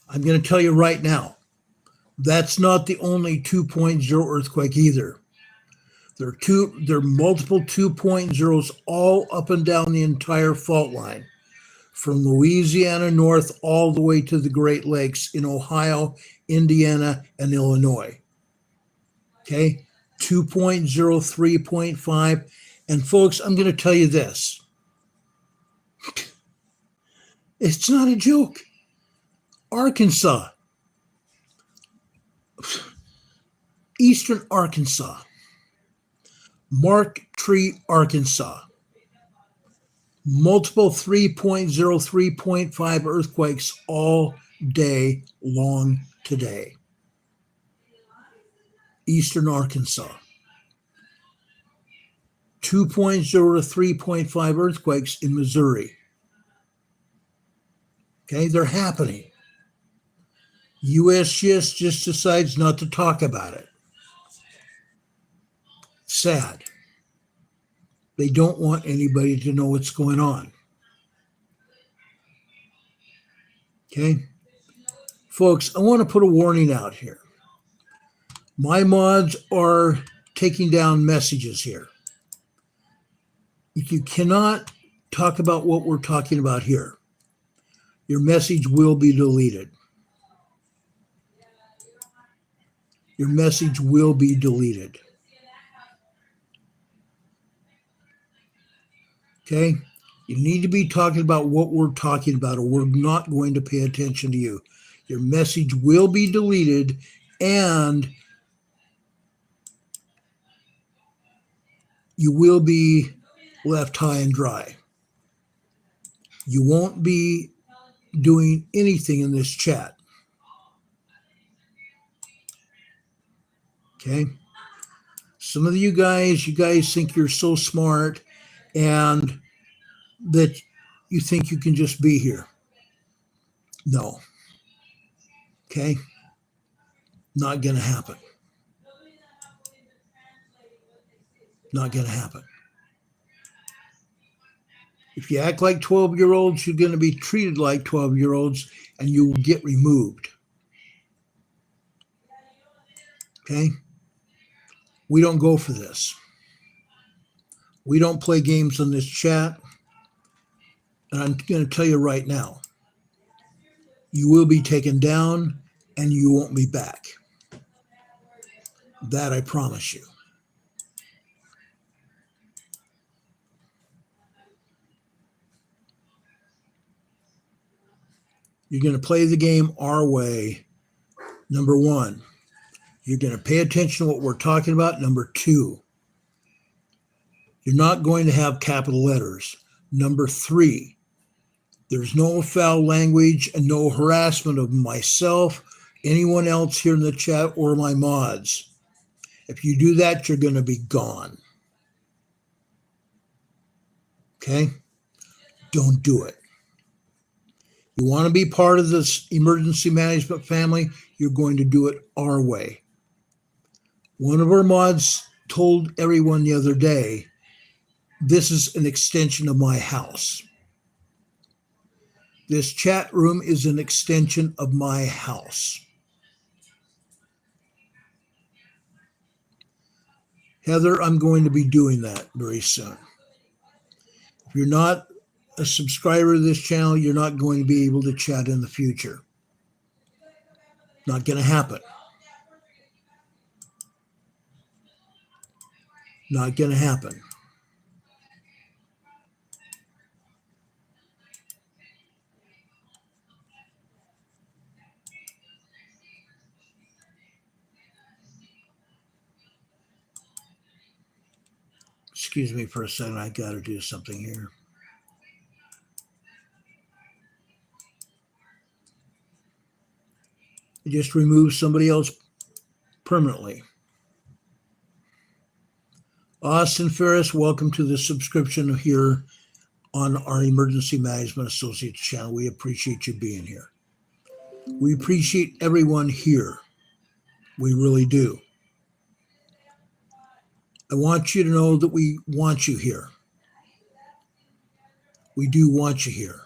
I'm going to tell you right now, that's not the only 2.0 earthquake either. There are multiple 2.0s all up and down the entire fault line, from Louisiana north all the way to the Great Lakes in Ohio, Indiana, and Illinois. Okay, 2.0, 3.5. And folks, I'm going to tell you this. It's not a joke. Arkansas, eastern Arkansas, Mark Tree, Arkansas, multiple 3.0, 3.5 earthquakes all day long today. Eastern Arkansas. 2.0 to 3.5 earthquakes in Missouri. Okay, they're happening. USGS just decides not to talk about it. Sad. They don't want anybody to know what's going on. Okay? Folks, I want to put a warning out here. My mods are taking down messages here. You cannot talk about what we're talking about here. Your message will be deleted. Your message will be deleted. Okay? You need to be talking about what we're talking about, or we're not going to pay attention to you. Your message will be deleted, and you will be left high and dry. You won't be doing anything in this chat. Okay? Some of you guys think you're so smart and that you think you can just be here. No. Okay? Not going to happen. Not going to happen. If you act like 12-year-olds, you're going to be treated like 12-year-olds, and you will get removed. Okay? We don't go for this. We don't play games on this chat. And I'm going to tell you right now, you will be taken down and you won't be back. That I promise you. You're going to play the game our way. Number one, you're going to pay attention to what we're talking about. Number two, you're not going to have capital letters. Number three, there's no foul language and no harassment of myself, anyone else here in the chat, or my mods. If you do that, you're going to be gone. Okay? Don't do it. You want to be part of this emergency management family, you're going to do it our way. One of our mods told everyone the other day, this is an extension of my house. This chat room is an extension of my house. Heather, I'm going to be doing that very soon. If you're not a subscriber to this channel, you're not going to be able to chat in the future. Not going to happen. Not going to happen. Excuse me for a second. I got to do something here. I just removed somebody else permanently. Austin Ferris, welcome to the subscription here on our Emergency Management Associates channel. We appreciate you being here. We appreciate everyone here. We really do. I want you to know that we want you here. We do want you here.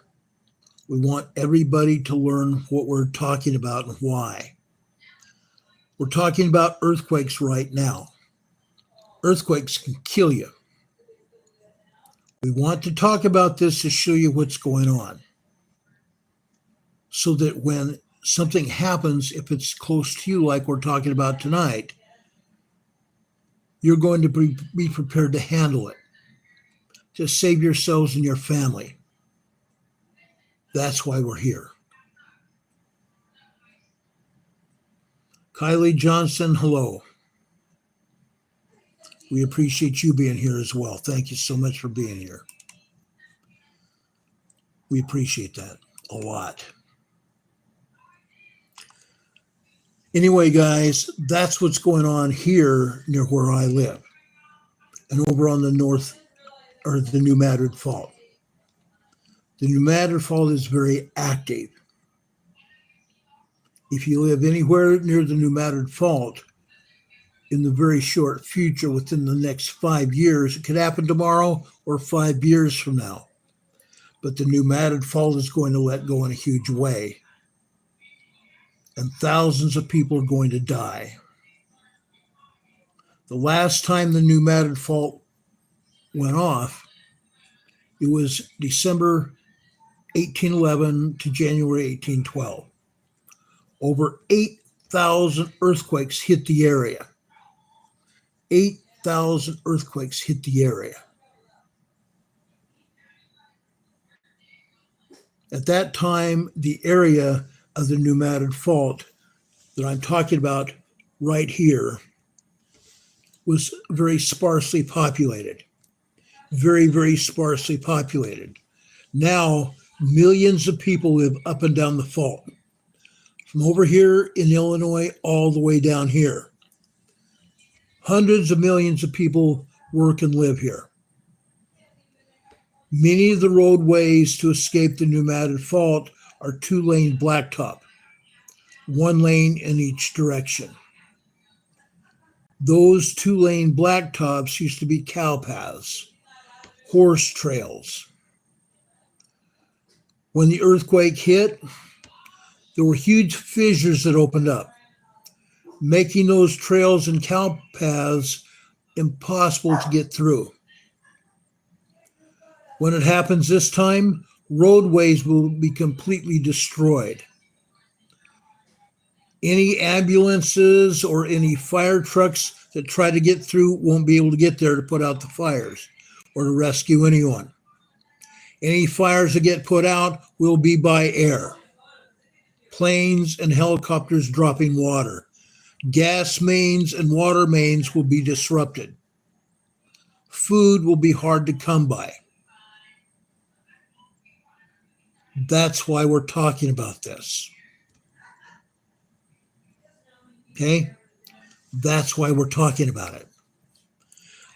We want everybody to learn what we're talking about and why. We're talking about earthquakes right now. Earthquakes can kill you. We want to talk about this to show you what's going on, so that when something happens, if it's close to you like we're talking about tonight, you're going to be prepared to handle it, to save yourselves and your family. That's why we're here. Kylie Johnson, hello. We appreciate you being here as well. Thank you so much for being here. We appreciate that a lot. Anyway, guys, that's what's going on here near where I live and over on the north, or the New Madrid Fault. The New Madrid Fault is very active. If you live anywhere near the New Madrid Fault, in the very short future, within the next 5 years, it could happen tomorrow or 5 years from now. But the New Madrid Fault is going to let go in a huge way. And thousands of people are going to die. The last time the New Madrid Fault went off, it was December 1811 to January 1812. Over 8,000 earthquakes hit the area. 8,000 earthquakes hit the area. At that time, the area of the New Madrid Fault that I'm talking about right here was very sparsely populated. Very, very sparsely populated. Now, millions of people live up and down the fault. From over here in Illinois all the way down here. Hundreds of millions of people work and live here. Many of the roadways to escape the New Madrid Fault are 2-lane blacktop, 1 lane in each direction. Those 2-lane blacktops used to be cow paths, horse trails. When the earthquake hit, there were huge fissures that opened up, making those trails and cow paths impossible to get through. When it happens this time, roadways will be completely destroyed. Any ambulances or any fire trucks that try to get through won't be able to get there to put out the fires or to rescue anyone. Any fires that get put out will be by air. Planes and helicopters dropping water. Gas mains and water mains will be disrupted. Food will be hard to come by. That's why we're talking about this. Okay? That's why we're talking about it.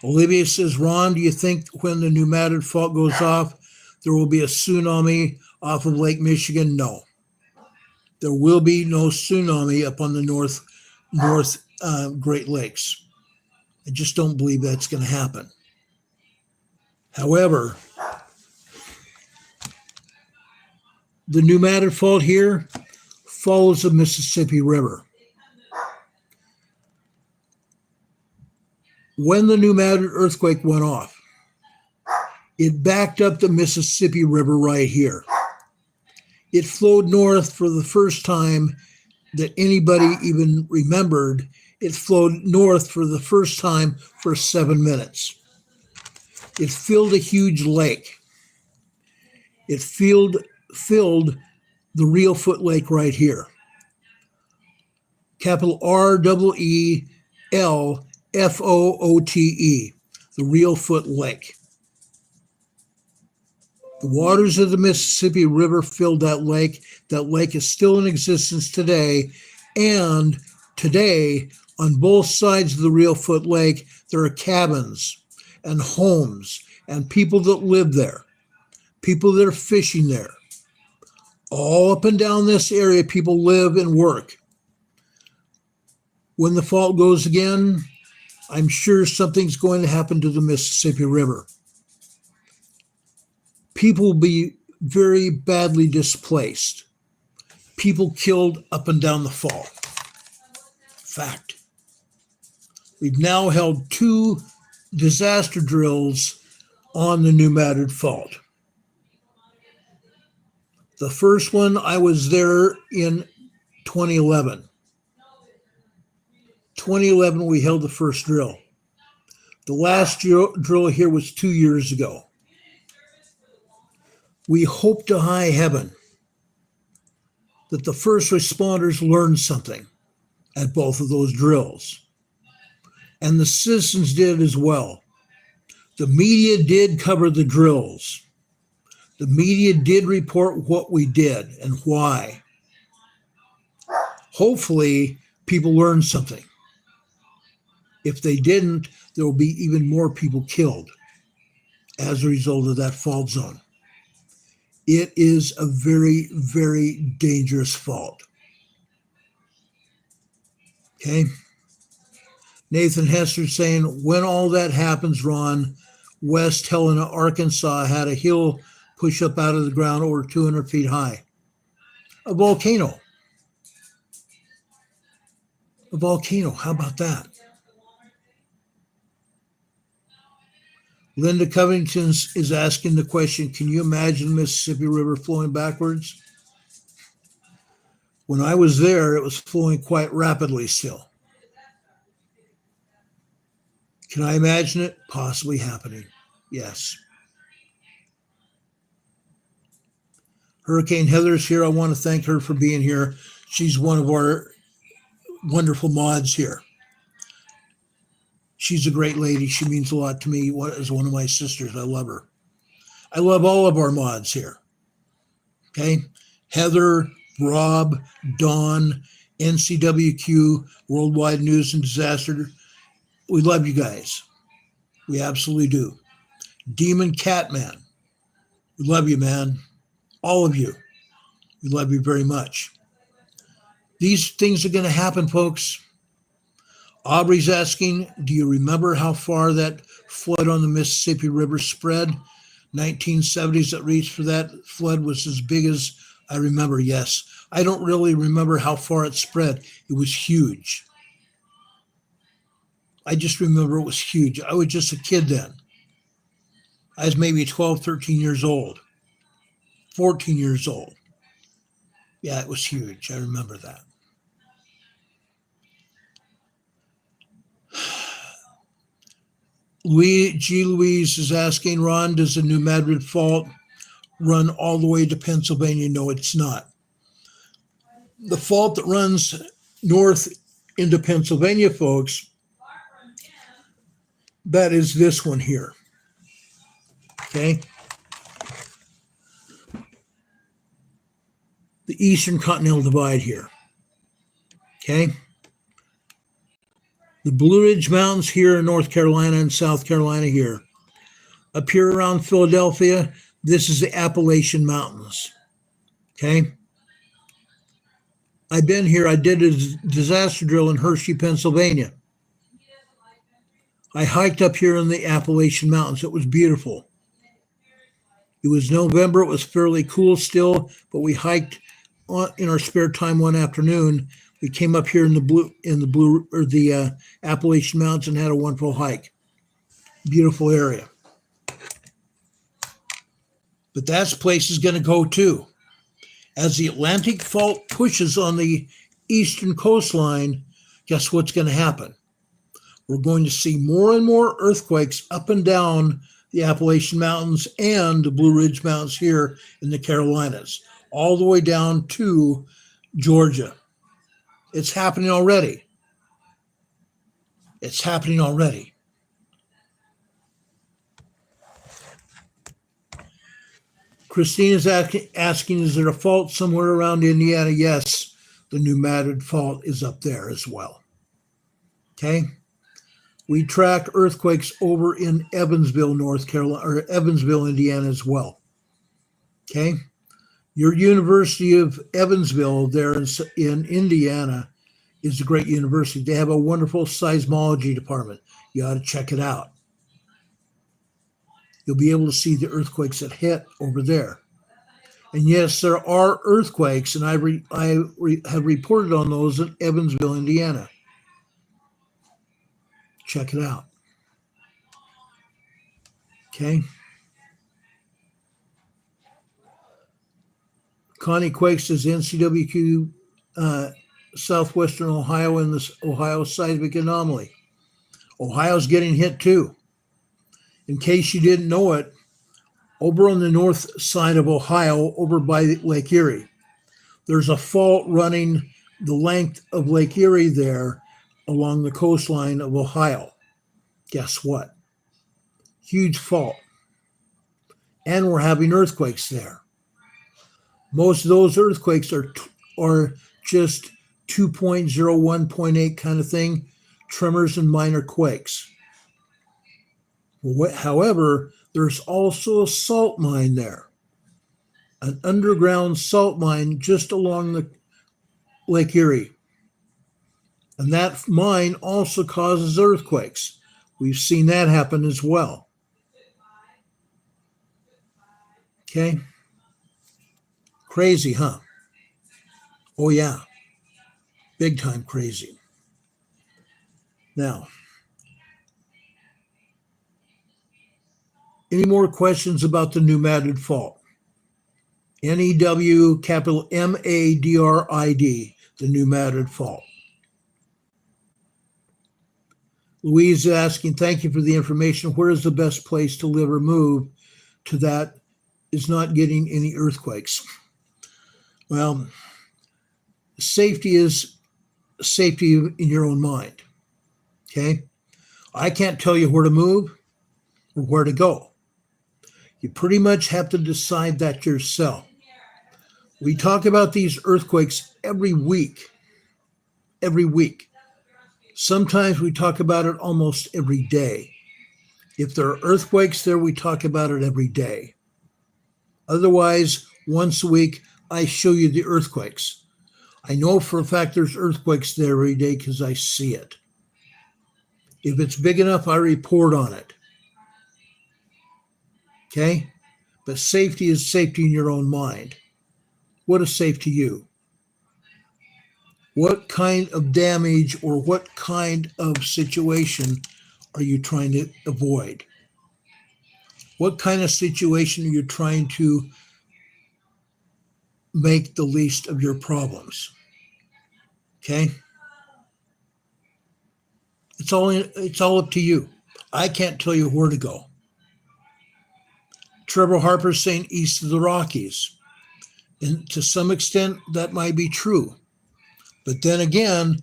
Olivia says, Ron, do you think when the New Madrid Fault goes off, there will be a tsunami off of Lake Michigan? No. There will be no tsunami up on the north Great Lakes. I just don't believe that's going to happen. However, the New Madrid Fault here follows the Mississippi River. When the New Madrid earthquake went off, It backed up the Mississippi River right here. It flowed north for the first time that anybody even remembered. It flowed north for the first time for 7 minutes. It filled a huge lake. It filled the Real Foot Lake right here. Capital REELFOOTE, the Real Foot Lake. The waters of the Mississippi River filled that lake. That lake is still in existence today. And today, on both sides of the Real Foot Lake, there are cabins and homes and people that live there, people that are fishing there. All up and down this area, people live and work. When the fault goes again, I'm sure something's going to happen to the Mississippi River. People will be very badly displaced. People killed up and down the fault. Fact. We've now held 2 disaster drills on the New Madrid Fault. The first one, I was there in 2011. 2011, we held the first drill. The last drill here was 2 years ago. We hope to high heaven that the first responders learned something at both of those drills. And the citizens did as well. The media did cover the drills. The media did report what we did and why. Hopefully, people learned something. If they didn't, there will be even more people killed as a result of that fault zone. It is a very, very dangerous fault. Okay? Nathan Hester saying, when all that happens, Ron, West Helena, Arkansas had a hill push up out of the ground over 200 feet high. A volcano. A volcano. How about that? Linda Covington is asking the question, can you imagine the Mississippi River flowing backwards? When I was there, it was flowing quite rapidly still. Can I imagine it possibly happening? Yes. Hurricane Heather's here. I want to thank her for being here. She's one of our wonderful mods here. She's a great lady. She means a lot to me as one of my sisters. I love her. I love all of our mods here. Okay? Heather, Rob, Dawn, NCWQ, Worldwide News and Disaster. We love you guys. We absolutely do. Demon Catman. We love you, man. All of you. We love you very much. These things are going to happen, folks. Aubrey's asking, do you remember how far that flood on the Mississippi River spread? 1970s that reached for that flood was as big as I remember. Yes. I don't really remember how far it spread. It was huge. I just remember it was huge. I was just a kid then. I was maybe 12, 13 years old, 14 years old. Yeah, it was huge. I remember that. Louise is asking, Ron, does the New Madrid Fault run all the way to Pennsylvania? No, it's not. The fault that runs north into Pennsylvania, folks, that is this one here. Okay? The Eastern Continental Divide here. Okay? The Blue Ridge Mountains here in North Carolina and South Carolina here. Up here around Philadelphia, this is the Appalachian Mountains. Okay? I've been here. I did a disaster drill in Hershey, Pennsylvania. I hiked up here in the Appalachian Mountains. It was beautiful. It was November. It was fairly cool still, but we hiked in our spare time one afternoon. We came up here in the Appalachian Mountains and had a wonderful hike. Beautiful area. But that place is going to go too. As the Atlantic fault pushes on the eastern coastline, guess what's going to happen? We're going to see more and more earthquakes up and down the Appalachian Mountains and the Blue Ridge Mountains here in the Carolinas, all the way down to Georgia. It's happening already. It's happening already. Christine is asking, is there a fault somewhere around Indiana? Yes, the New Madrid fault is up there as well. Okay. We track earthquakes over in Evansville, North Carolina, or Evansville, Indiana as well. Okay. Your University of Evansville there in Indiana is a great university. They have a wonderful seismology department. You ought to check it out. You'll be able to see the earthquakes that hit over there. And yes, there are earthquakes, and I have reported on those in Evansville, Indiana. Check it out. Okay. Connie Quake says NCWQ Southwestern Ohio and the Ohio seismic anomaly. Ohio's getting hit too. In case you didn't know it, over on the north side of Ohio, over by Lake Erie, there's a fault running the length of Lake Erie there along the coastline of Ohio. Guess what? Huge fault. And we're having earthquakes there. Most of those earthquakes are just 2.0, 1.8 kind of thing, tremors and minor quakes. However, there's also a salt mine there, an underground salt mine just along the Lake Erie. And that mine also causes earthquakes. We've seen that happen as well. Okay. Crazy, huh? Oh, yeah. Big time crazy. Now, any more questions about the New Madrid fault? NEW, capital MADRID, the New Madrid fault. Louise is asking, thank you for the information. Where is the best place to live or move to that is not getting any earthquakes? Well, safety is safety in your own mind. Okay? I can't tell you where to move or where to go. You pretty much have to decide that yourself. We talk about these earthquakes every week. Every week. Sometimes we talk about it almost every day. If there are earthquakes there, we talk about it every day. Otherwise, once a week, I show you the earthquakes. I know for a fact there's earthquakes there every day because I see it. If it's big enough, I report on it. Okay? But safety is safety in your own mind. What is safe to you? What kind of damage or what kind of situation are you trying to avoid? What kind of situation are you trying to make the least of your problems? Okay? It's all up to you. I can't tell you where to go. Trevor Harper's saying east of the Rockies. And to some extent, that might be true. But then again,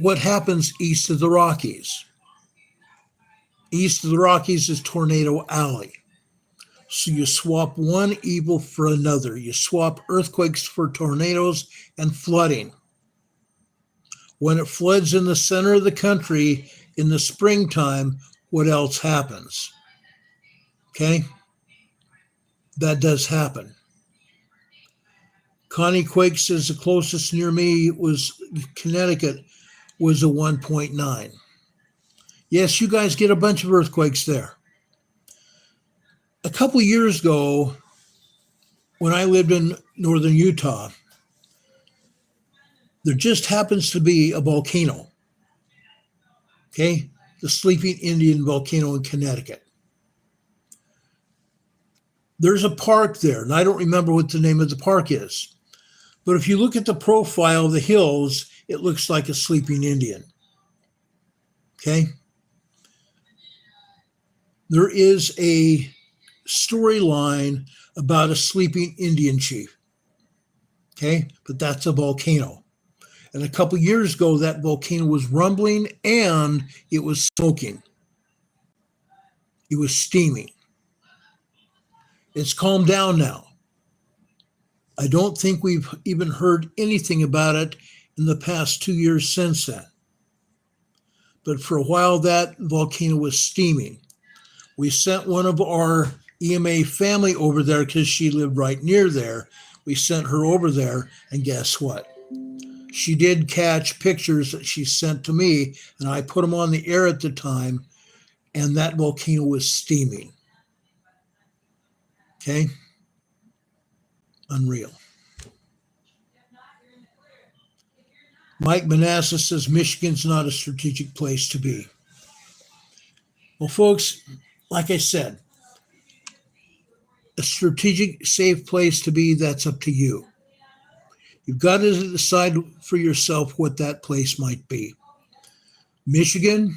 what happens east of the Rockies? East of the Rockies is Tornado Alley. So you swap one evil for another. You swap earthquakes for tornadoes and flooding. When it floods in the center of the country in the springtime, what else happens? Okay? That does happen. Connie Quake says the closest near me was Connecticut was a 1.9. Yes, you guys get a bunch of earthquakes there. A couple of years ago, when I lived in northern Utah, there just happens to be a volcano. Okay? The Sleeping Indian volcano in Connecticut. There's a park there, and I don't remember what the name of the park is. But if you look at the profile of the hills, it looks like a sleeping Indian. Okay? There is a storyline about a sleeping Indian chief. Okay? But that's a volcano. And a couple years ago, that volcano was rumbling and it was smoking. It was steaming. It's calmed down now. I don't think we've even heard anything about it in the past 2 years since then. But for a while, that volcano was steaming. We sent one of our EMA family over there because she lived right near there. We sent her over there, and guess what? She did catch pictures that she sent to me, and I put them on the air at the time, and that volcano was steaming. Okay? Unreal. Mike Manasseh says Michigan's not a strategic place to be. Well, folks, like I said, a strategic, safe place to be, that's up to you. You've got to decide for yourself what that place might be. Michigan,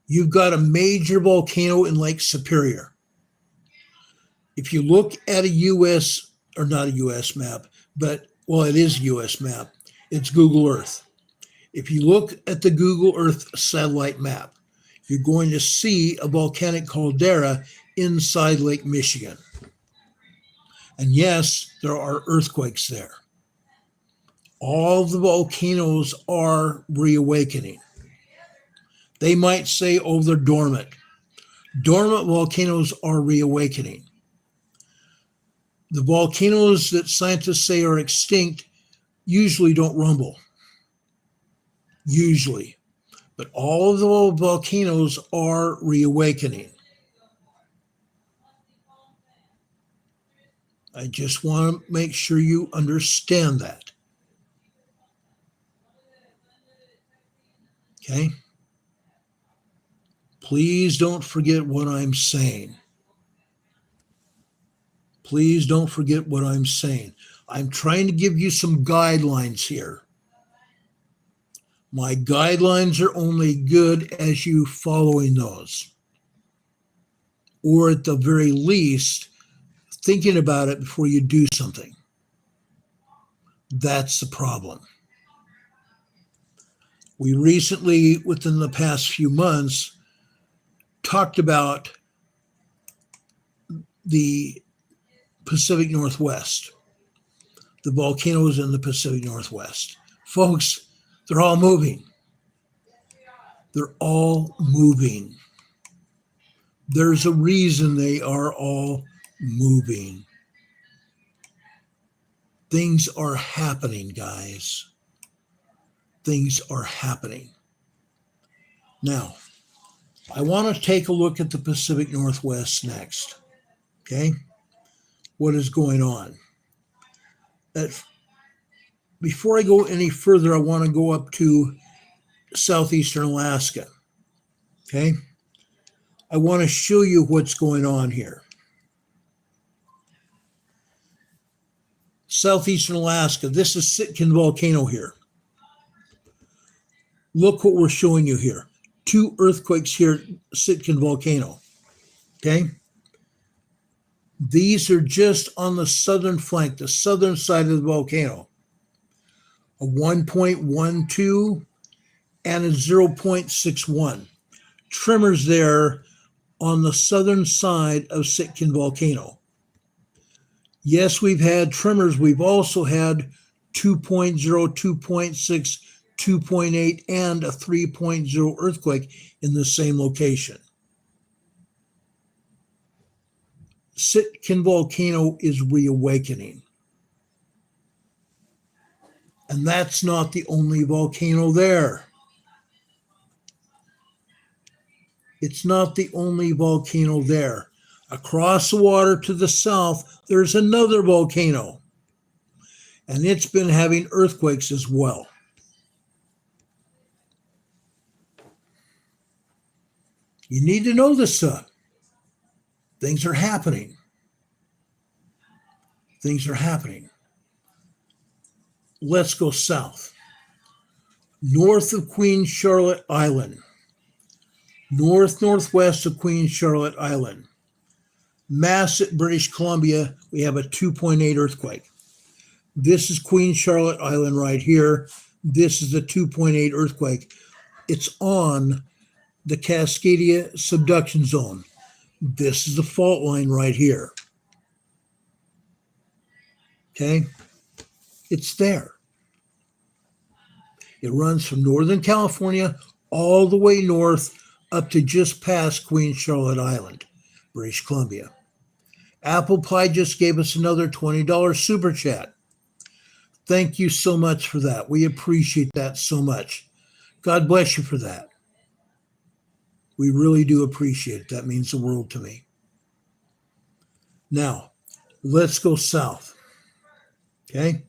you've got a major volcano in Lake Superior. If you look at a U.S., or not a U.S. map, but, well, it is a U.S. map. It's Google Earth. If you look at the Google Earth satellite map, you're going to see a volcanic caldera inside Lake Michigan. And yes, there are earthquakes there. All the volcanoes are reawakening. They might say, oh, they're dormant. Dormant volcanoes are reawakening. The volcanoes that scientists say are extinct usually don't rumble. Usually. But all of the volcanoes are reawakening. I just want to make sure you understand that. Okay? Please don't forget what I'm saying. Please don't forget what I'm saying. I'm trying to give you some guidelines here. My guidelines are only good as you following those. Or at the very least, thinking about it before you do something. That's the problem. We recently, within the past few months, talked about the Pacific Northwest, the volcanoes in the Pacific Northwest. Folks, they're all moving. They're all moving. There's a reason they are all moving. Things are happening, guys. Things are happening. Now, I want to take a look at the Pacific Northwest next. Okay? What is going on? Before I go any further, I want to go up to southeastern Alaska. Okay? I want to show you what's going on here. Southeastern Alaska, this is Sitkin volcano here. Look what we're showing you here. 2 earthquakes here, Sitkin volcano. Okay? These are just on the southern flank, the southern side of the volcano. A 1.12 and a 0.61. Tremors there on the southern side of Sitkin volcano. Yes, we've had tremors. We've also had 2.0, 2.6, 2.8, and a 3.0 earthquake in the same location. Sitkin volcano is reawakening. And that's not the only volcano there. It's not the only volcano there. Across the water to the south, there's another volcano. And it's been having earthquakes as well. You need to know this stuff. Things are happening. Things are happening. Let's go south. North of Queen Charlotte Island. Northwest of Queen Charlotte Island. Masset, British Columbia, we have a 2.8 earthquake. This is Queen Charlotte Island right here. This is a 2.8 earthquake. It's on the Cascadia subduction zone. This is the fault line right here. Okay? It's there. It runs from Northern California all the way north up to just past Queen Charlotte Island, British Columbia. Apple Pie just gave us another $20 super chat. Thank you so much for that. We appreciate that so much. God bless you for that. We really do appreciate it. That means the world to me. Now, let's go south. Okay?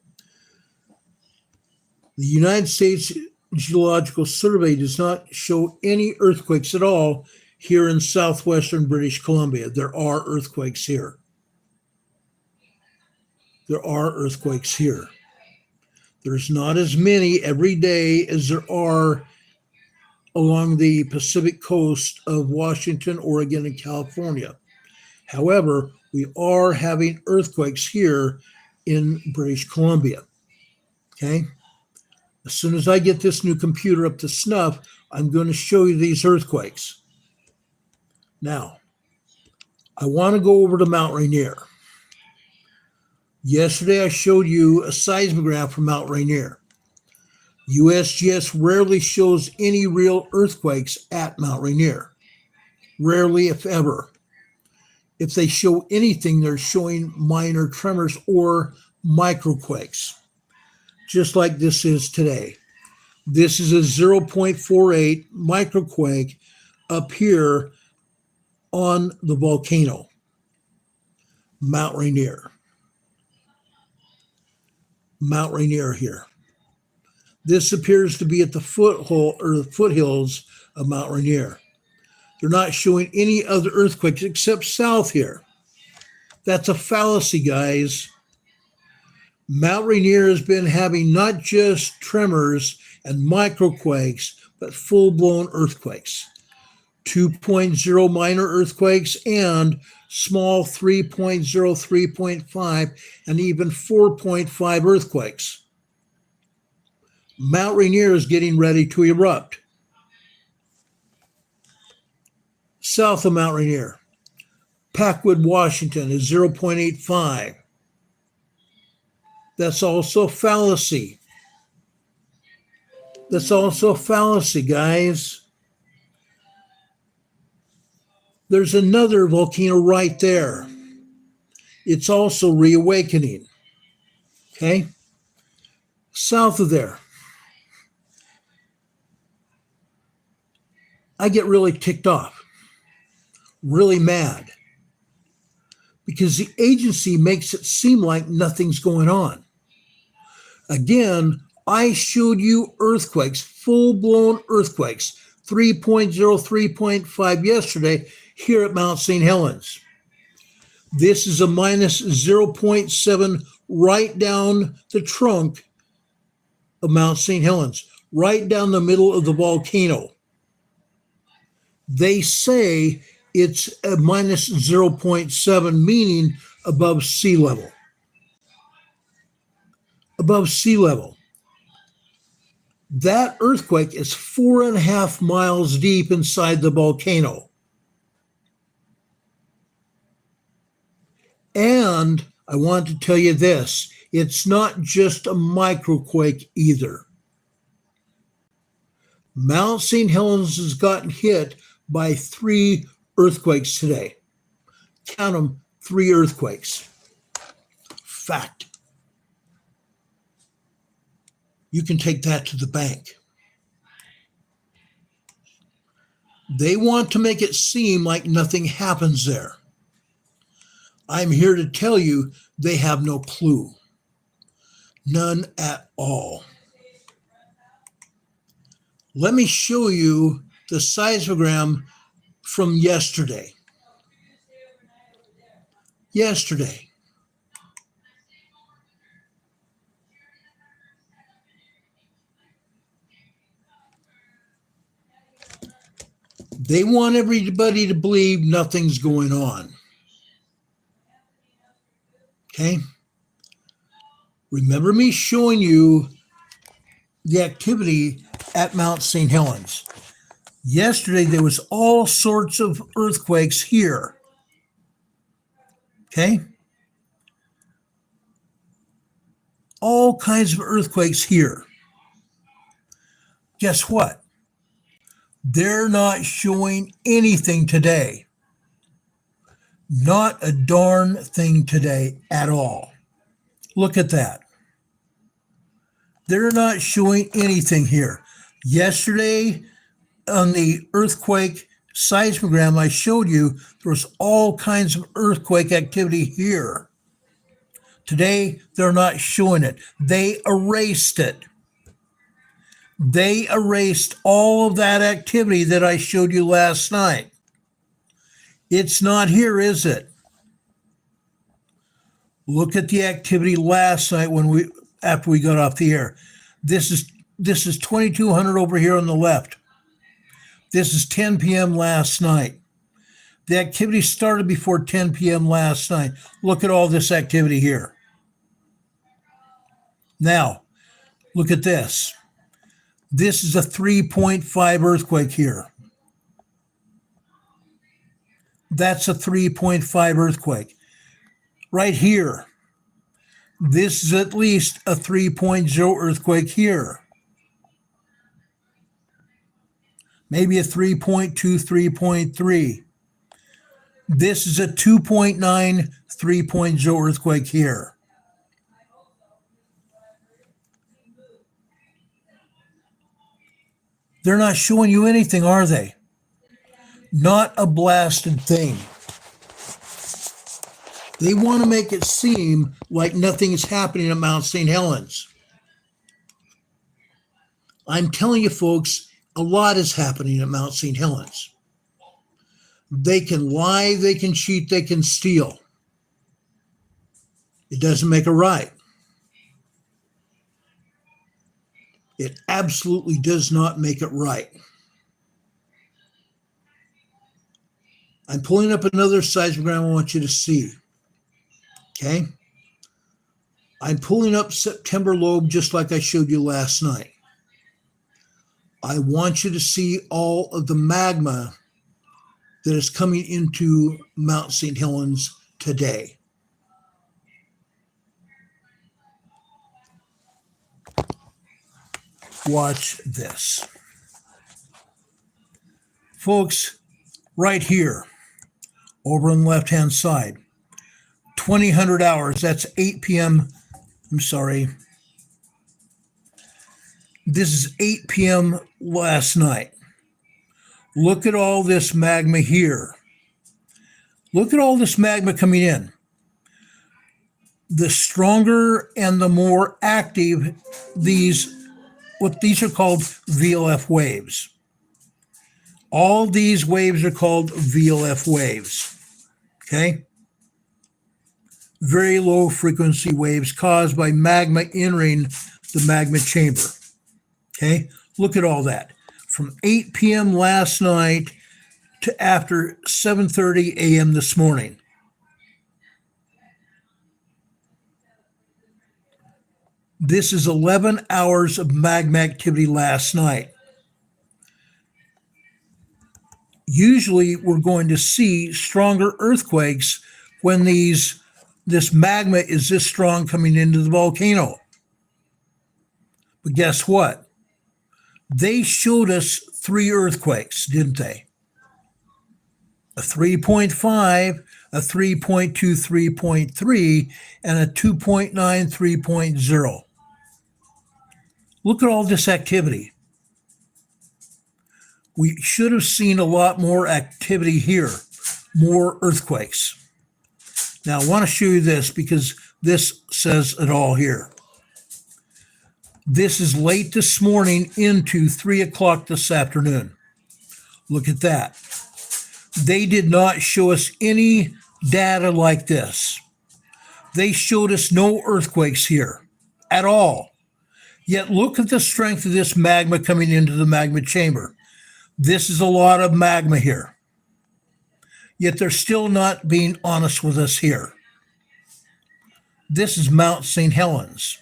The United States Geological Survey does not show any earthquakes at all here in southwestern British Columbia. There are earthquakes here. There are earthquakes here. There's not as many every day as there are along the Pacific coast of Washington, Oregon, and California. However, we are having earthquakes here in British Columbia. Okay? As soon as I get this new computer up to snuff, I'm going to show you these earthquakes. Now, I want to go over to Mount Rainier. Yesterday, I showed you a seismograph from Mount Rainier. USGS rarely shows any real earthquakes at Mount Rainier. Rarely, if ever. If they show anything, they're showing minor tremors or microquakes, just like this is today. This is a 0.48 microquake up here on the volcano, Mount Rainier. Mount Rainier here. This appears to be at the foothills of Mount Rainier. They're not showing any other earthquakes except south here. That's a fallacy, guys. Mount Rainier has been having not just tremors and microquakes, but full-blown earthquakes. 2.0 minor earthquakes and small 3.0, 3.5, and even 4.5 earthquakes. Mount Rainier is getting ready to erupt. South of Mount Rainier, Packwood, Washington is 0.85. That's also a fallacy. That's also a fallacy, guys. There's another volcano right there. It's also reawakening. Okay? South of there. I get really ticked off, really mad, because the agency makes it seem like nothing's going on. Again, I showed you earthquakes, full-blown earthquakes, 3.0, 3.5 yesterday here at Mount St. Helens. This is a minus 0.7 right down the trunk of Mount St. Helens, right down the middle of the volcano. They say it's a minus 0.7, meaning above sea level. Above sea level. That earthquake is 4.5 miles deep inside the volcano. And I want to tell you this, it's not just a microquake either. Mount St. Helens has gotten hit by 3 earthquakes today. Count them, 3 earthquakes. Fact. You can take that to the bank. They want to make it seem like nothing happens there. I'm here to tell you they have no clue. None at all. Let me show you the seismogram from yesterday. Yesterday. They want everybody to believe nothing's going on. Okay? Remember me showing you the activity at Mount St. Helens. Yesterday, there was all sorts of earthquakes here. Okay? All kinds of earthquakes here. Guess what? They're not showing anything today. Not a darn thing today at all. Look at that. They're not showing anything here. Yesterday, on the earthquake seismogram I showed you, there was all kinds of earthquake activity here. Today, they're not showing it. They erased it. They erased all of that activity that I showed you last night. It's not here, is it? Look at the activity last night after we got off the air. This is 2200 over here on the left. This is 10 p.m. last night. The activity started before 10 p.m. last night. Look at all this activity here. Now, look at this. This is a 3.5 earthquake here. That's a 3.5 earthquake. Right here, this is at least a 3.0 earthquake here. Maybe a 3.2, 3.3. This is a 2.9, 3.0 earthquake here. They're not showing you anything, are they? Not a blasted thing. They want to make it seem like nothing is happening at Mount St. Helens. I'm telling you, folks, a lot is happening at Mount St. Helens. They can lie, they can cheat, they can steal. It doesn't make it right. It absolutely does not make it right. I'm pulling up another seismogram I want you to see. Okay? I'm pulling up September lobe just like I showed you last night. I want you to see all of the magma that is coming into Mount St. Helens today. Watch this. Folks, right here, over on the left-hand side, 2000 hours, that's 8 p.m. I'm sorry. This is 8 p.m. last night. Look at all this magma here. Look at all this magma coming in. The stronger and the more active these are called VLF waves. All these waves are called VLF waves. Okay? Very low frequency waves caused by magma entering the magma chamber. Okay? Look at all that. From 8 p.m. last night to after 7:30 a.m. this morning. This is 11 hours of magma activity last night. Usually we're going to see stronger earthquakes when this magma is this strong coming into the volcano. But guess what? They showed us 3 earthquakes, didn't they? A 3.5, a 3.2, 3.3, and a 2.9, 3.0. Look at all this activity. We should have seen a lot more activity here, more earthquakes. Now, I want to show you this because this says it all here. This is late this morning into 3 o'clock this afternoon. Look at that. They did not show us any data like this. They showed us no earthquakes here at all. Yet look at the strength of this magma coming into the magma chamber. This is a lot of magma here. Yet they're still not being honest with us here. This is Mount St. Helens.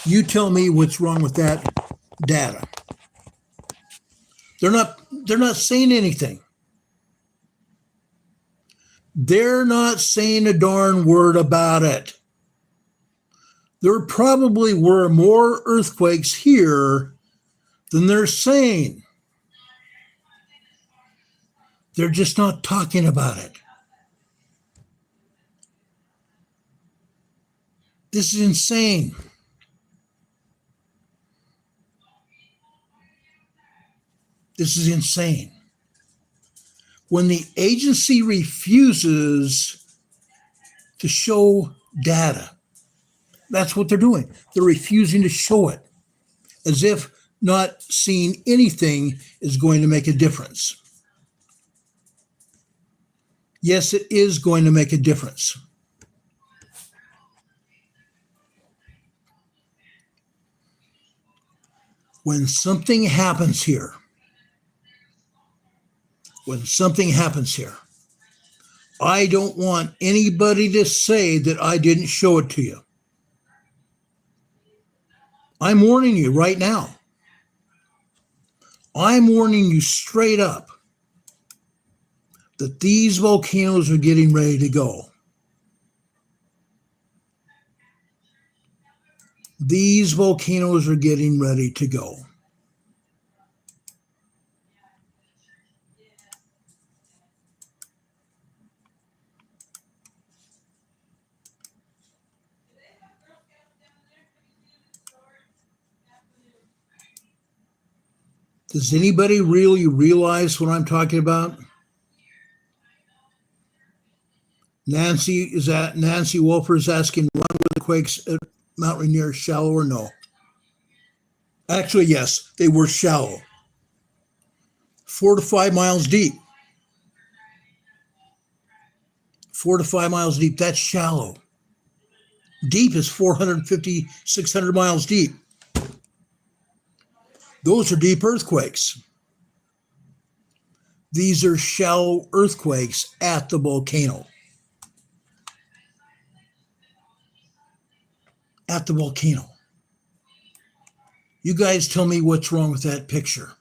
You tell me what's wrong with that data. They're not saying anything. They're not saying a darn word about it. There probably were more earthquakes here than they're saying. They're just not talking about it. This is insane. This is insane. When the agency refuses to show data, that's what they're doing. They're refusing to show it, as if not seeing anything is going to make a difference. Yes, it is going to make a difference. When something happens here, I don't want anybody to say that I didn't show it to you. I'm warning you right now. I'm warning you straight up that these volcanoes are getting ready to go. These volcanoes are getting ready to go. Does anybody really realize what I'm talking about? Nancy Wolfer is asking, were the quakes at Mount Rainier shallow or no? Actually, yes, they were shallow. 4 to 5 miles deep. 4 to 5 miles deep, that's shallow. Deep is 450, 600 miles deep. Those are deep earthquakes. These are shallow earthquakes at the volcano. At the volcano. You guys tell me what's wrong with that picture.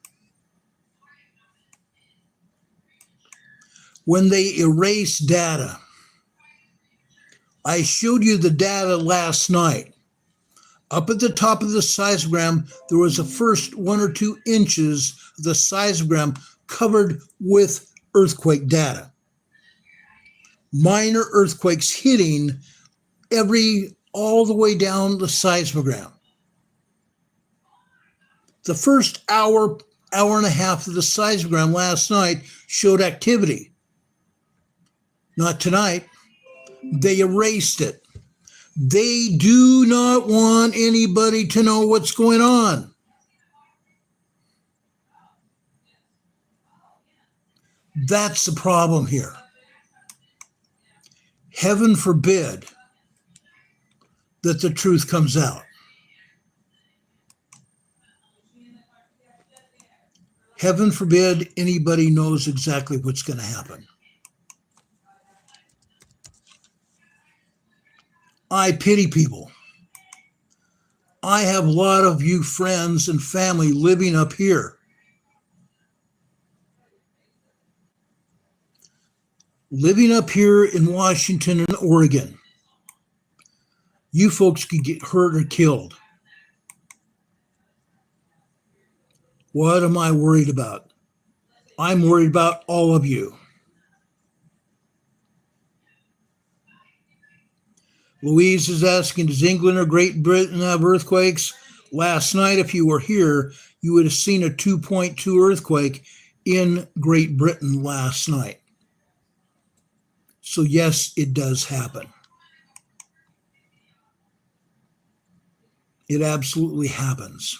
When they erase data, I showed you the data last night. Up at the top of the seismogram, there was the first 1 or 2 inches of the seismogram covered with earthquake data. Minor earthquakes hitting all the way down the seismogram. The first hour and a half of the seismogram last night showed activity. Not tonight. They erased it. They do not want anybody to know what's going on. That's the problem here. Heaven forbid that the truth comes out. Heaven forbid anybody knows exactly what's going to happen. I pity people. I have a lot of you friends and family living up here. Living up here in Washington and Oregon. You folks could get hurt or killed. What am I worried about? I'm worried about all of you. Louise is asking, does England or Great Britain have earthquakes? Last night, if you were here, you would have seen a 2.2 earthquake in Great Britain last night. So yes, it does happen. It absolutely happens.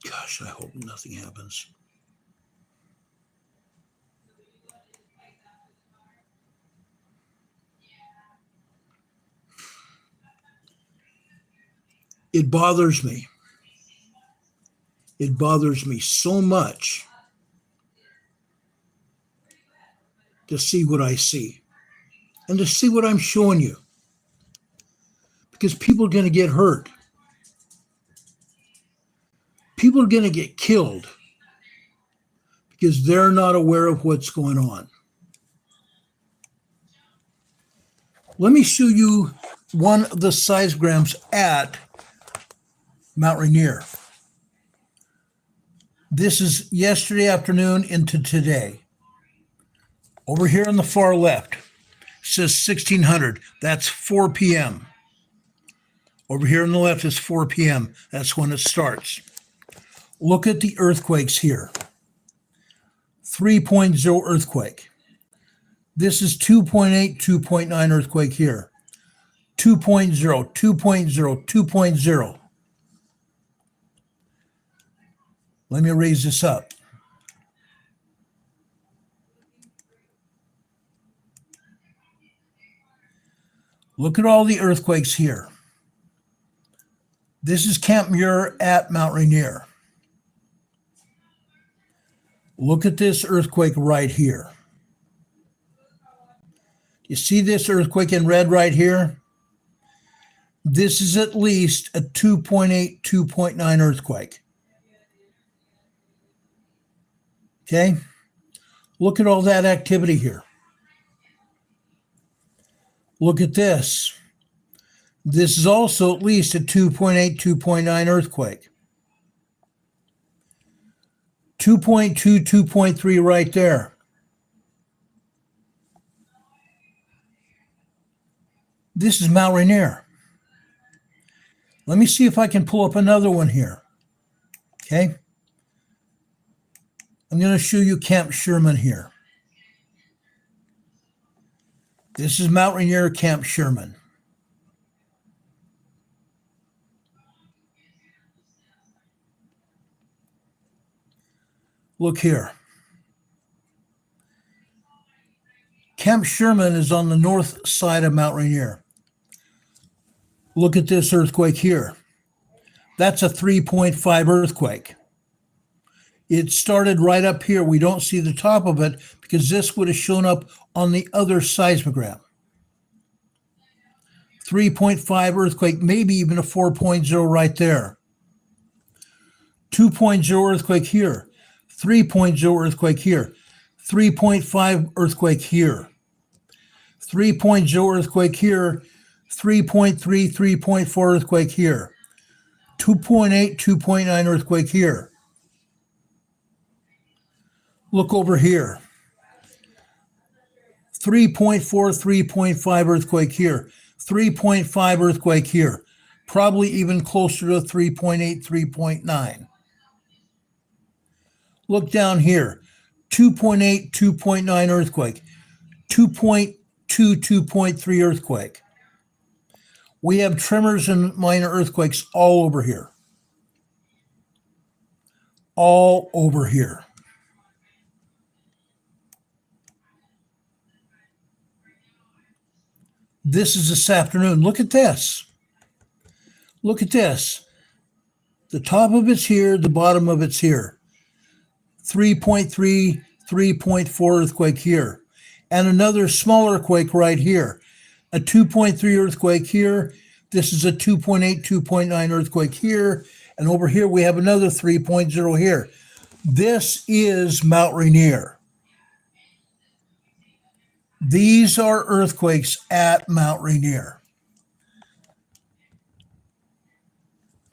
Gosh, I hope nothing happens. It bothers me. It bothers me so much to see what I see and to see what I'm showing you, because people are going to get hurt. People are going to get killed because they're not aware of what's going on. Let me show you one of the seismograms at Mount Rainier. This is yesterday afternoon into today. Over here on the far left, it says 1600. That's 4 p.m. Over here on the left is 4 p.m. That's when it starts. Look at the earthquakes here. 3.0 earthquake. This is 2.8, 2.9 earthquake here. 2.0, 2.0, 2.0. Let me raise this up. Look at all the earthquakes here. This is Camp Muir at Mount Rainier. Look at this earthquake right here. You see this earthquake in red right here? This is at least a 2.8, 2.9 earthquake. Okay? Look at all that activity here. Look at this. This is also at least a 2.8, 2.9 earthquake. 2.2, 2.3 right there. This is Mount Rainier. Let me see if I can pull up another one here. Okay? I'm going to show you Camp Sherman here. This is Mount Rainier, Camp Sherman. Look here. Camp Sherman is on the north side of Mount Rainier. Look at this earthquake here. That's a 3.5 earthquake. It started right up here. We don't see the top of it because this would have shown up on the other seismogram. 3.5 earthquake, maybe even a 4.0 right there. 2.0 earthquake here. 3.0 earthquake here. 3.5 earthquake here. 3.0 earthquake here. 3.3, 3.4 earthquake here. 2.8, 2.9 earthquake here. Look over here. 3.4, 3.5 earthquake here. 3.5 earthquake here. Probably even closer to 3.8, 3.9. Look down here. 2.8, 2.9 earthquake. 2.2, 2.3 earthquake. We have tremors and minor earthquakes all over here. All over here. This is this afternoon. Look at this. Look at this. The top of it's here, the bottom of it's here. 3.3, 3.4 earthquake here. And another smaller quake right here. A 2.3 earthquake here. This is a 2.8, 2.9 earthquake here. And over here we have another 3.0 here. This is Mount Rainier. These are earthquakes at Mount Rainier.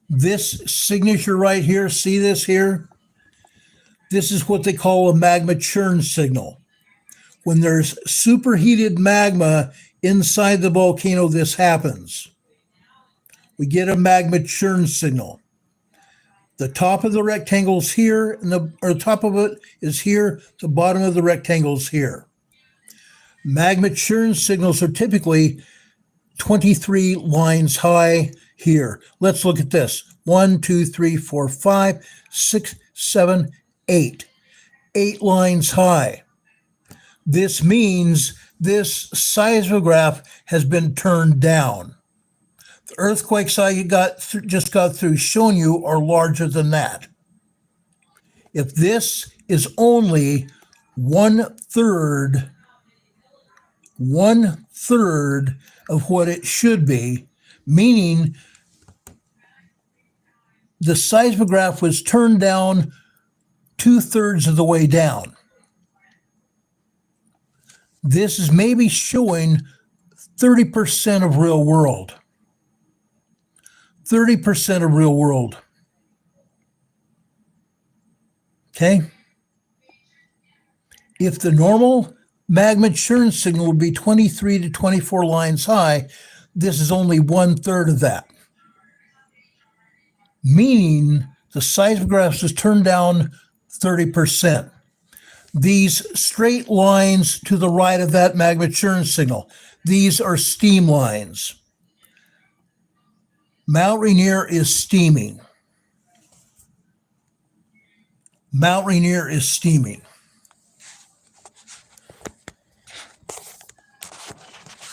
This signature right here, see this here? This is what they call a magma churn signal. When there's superheated magma inside the volcano, this happens. We get a magma churn signal. The top of the rectangle is here, and the top of it is here, the bottom of the rectangle is here. Magma churn signals are typically 23 lines high here. Let's look at this. 1, 2, 3, 4, 5, 6, 7, 8. 8 lines high. This means this seismograph has been turned down. The earthquakes I just got through showing you are larger than that. If this is only one third of what it should be, meaning the seismograph was turned down 2/3 of the way down. This is maybe showing 30% of real world. 30% of real world. Okay? If the normal magma churn signal would be 23 to 24 lines high, this is only 1/3 of that. Meaning the seismograph was turned down 30%. These straight lines to the right of that magma churn signal, these are steam lines. Mount Rainier is steaming. Mount Rainier is steaming.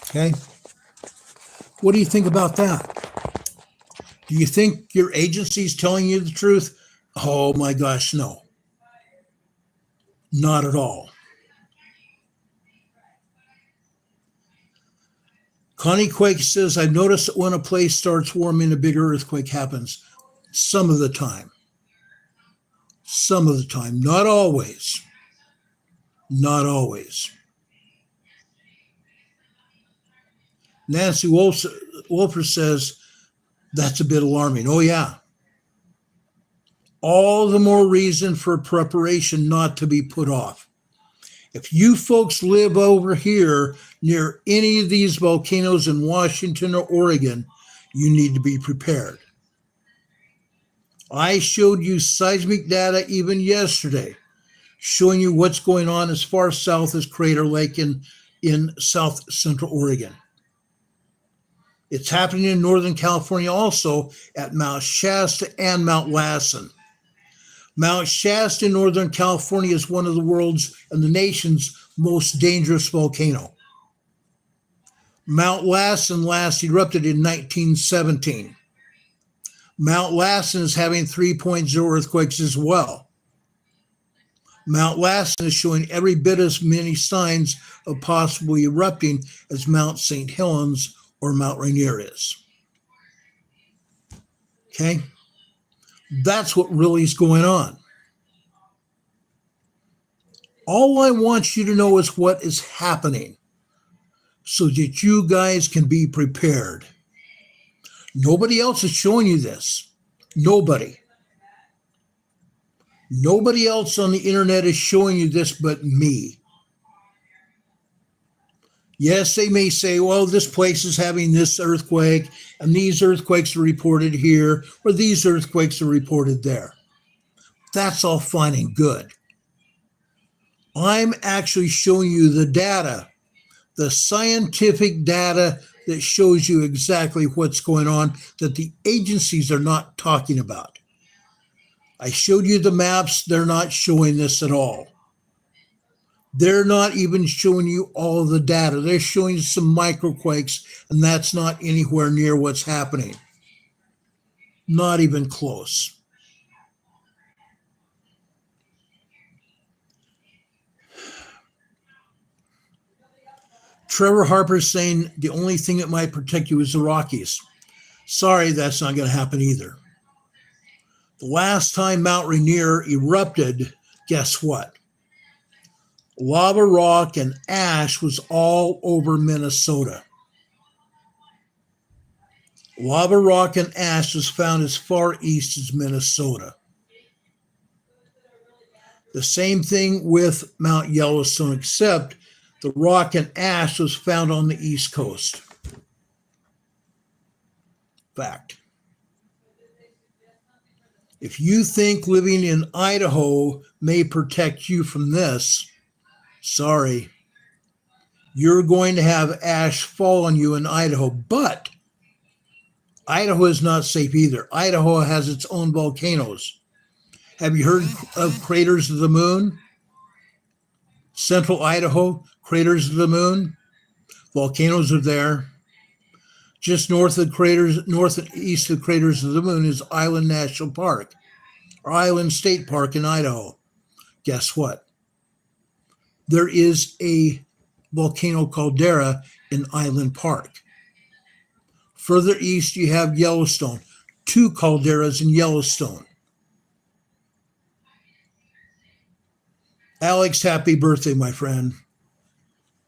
Okay? What do you think about that? Do you think your agency's telling you the truth? Oh my gosh, no. Not at all. Connie Quake says, I've noticed that when a place starts warming, a bigger earthquake happens. Some of the time. Some of the time. Not always. Not always. Nancy Wolfer says, that's a bit alarming. Oh, yeah. All the more reason for preparation not to be put off. If you folks live over here near any of these volcanoes in Washington or Oregon, you need to be prepared. I showed you seismic data even yesterday, showing you what's going on as far south as Crater Lake in south central Oregon. It's happening in Northern California also at Mount Shasta and Mount Lassen. Mount Shasta in Northern California is one of the world's and the nation's most dangerous volcano. Mount Lassen last erupted in 1917. Mount Lassen is having 3.0 earthquakes as well. Mount Lassen is showing every bit as many signs of possibly erupting as Mount St. Helens or Mount Rainier is. Okay? That's what really is going on. All I want you to know is what is happening so that you guys can be prepared. Nobody else is showing you this. Nobody. Nobody else on the internet is showing you this but me. Yes, they may say, well, this place is having this earthquake, and these earthquakes are reported here, or these earthquakes are reported there. That's all fine and good. I'm actually showing you the data, the scientific data that shows you exactly what's going on that the agencies are not talking about. I showed you the maps. They're not showing this at all. They're not even showing you all of the data. They're showing you some microquakes, and that's not anywhere near what's happening. Not even close. Trevor Harper's saying the only thing that might protect you is the Rockies. Sorry, that's not going to happen either. The last time Mount Rainier erupted, guess what? Lava rock and ash was all over Minnesota. Lava rock and ash was found as far east as Minnesota. The same thing with Mount Yellowstone, except the rock and ash was found on the East Coast. Fact. If you think living in Idaho may protect you from this, sorry. You're going to have ash fall on you in Idaho, but Idaho is not safe either. Idaho has its own volcanoes. Have you heard of craters of the moon? Central Idaho, craters of the moon. Volcanoes are there. Just north of the craters, north and east of the craters of the moon is Island National Park, or Island State Park in Idaho. Guess what? There is a volcano caldera in Island Park. Further east, you have Yellowstone, 2 calderas in Yellowstone. Alex, happy birthday, my friend.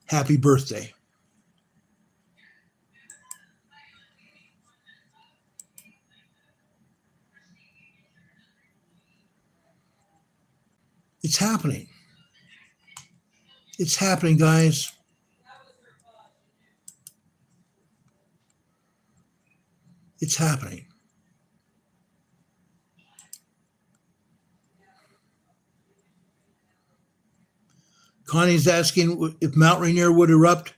Happy birthday. It's happening. It's happening, guys. It's happening. Connie's asking if Mount Rainier would erupt,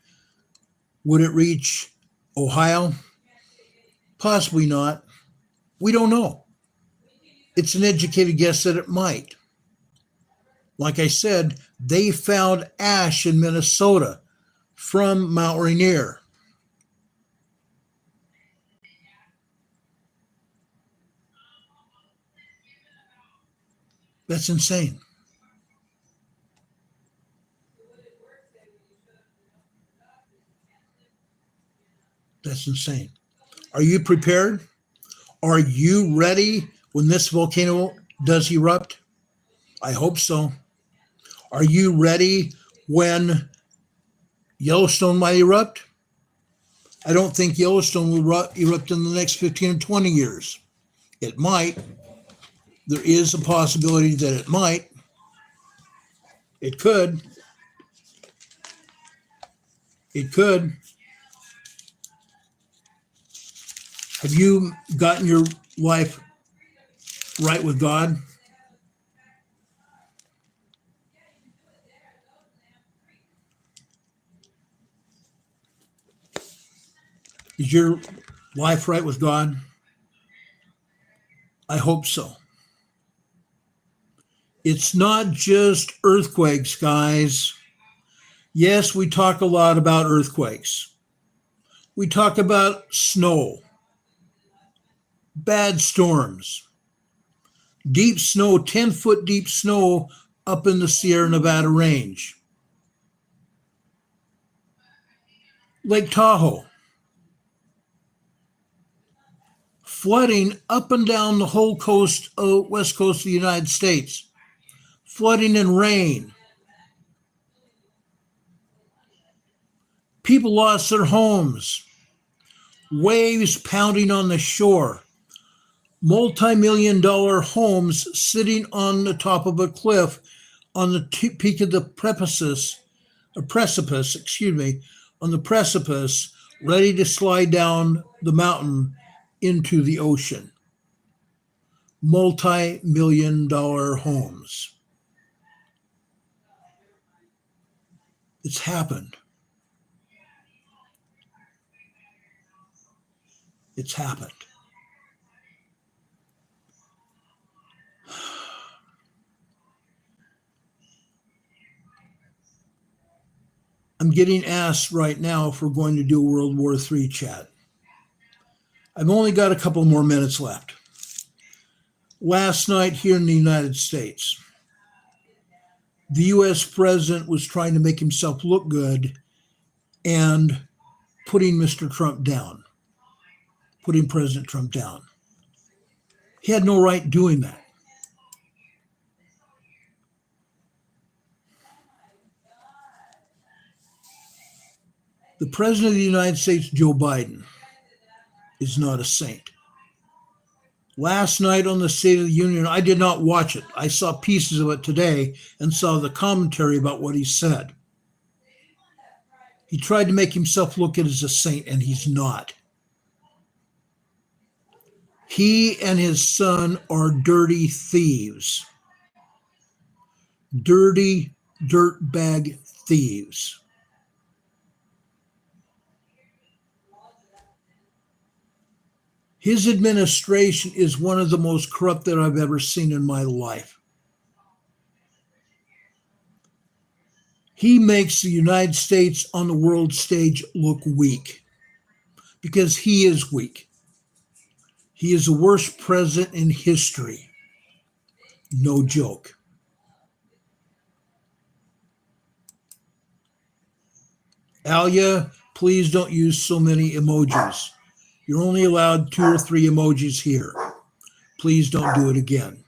would it reach Ohio? Possibly not. We don't know. It's an educated guess that it might. Like I said, they found ash in Minnesota from Mount Rainier. That's insane. That's insane. Are you prepared? Are you ready when this volcano does erupt? I hope so. Are you ready when Yellowstone might erupt? I don't think Yellowstone will erupt in the next 15 or 20 years. It might. There is a possibility that it might. It could. It could. Have you gotten your life right with God? Is your life right with God? I hope so. It's not just earthquakes, guys. Yes, we talk a lot about earthquakes. We talk about snow, bad storms, deep snow, 10-foot deep snow up in the Sierra Nevada range. Lake Tahoe. Flooding up and down the whole coast, west coast of the United States. Flooding and rain. People lost their homes. Waves pounding on the shore. Multi-million-dollar homes sitting on the top of a cliff on the peak of the precipice, on the precipice, ready to slide down the mountain into the ocean. Multi-million-dollar homes. It's happened. It's happened. I'm getting asked right now if we're going to do a World War III chat. I've only got a couple more minutes left. Last night here in the United States, the U.S. president was trying to make himself look good and putting Mr. Trump down, putting President Trump down. He had no right doing that. The President of the United States, Joe Biden, is not a saint. Last night on the State of the Union, I did not watch it. I saw pieces of it today and saw the commentary about what he said. He tried to make himself look as a saint, and he's not. He and his son are dirty thieves. Dirty dirtbag thieves. His administration is one of the most corrupt that I've ever seen in my life. He makes the United States on the world stage look weak because he is weak. He is the worst president in history. No joke. Alia, please don't use so many emojis. You're only allowed 2 or 3 emojis here. Please don't do it again.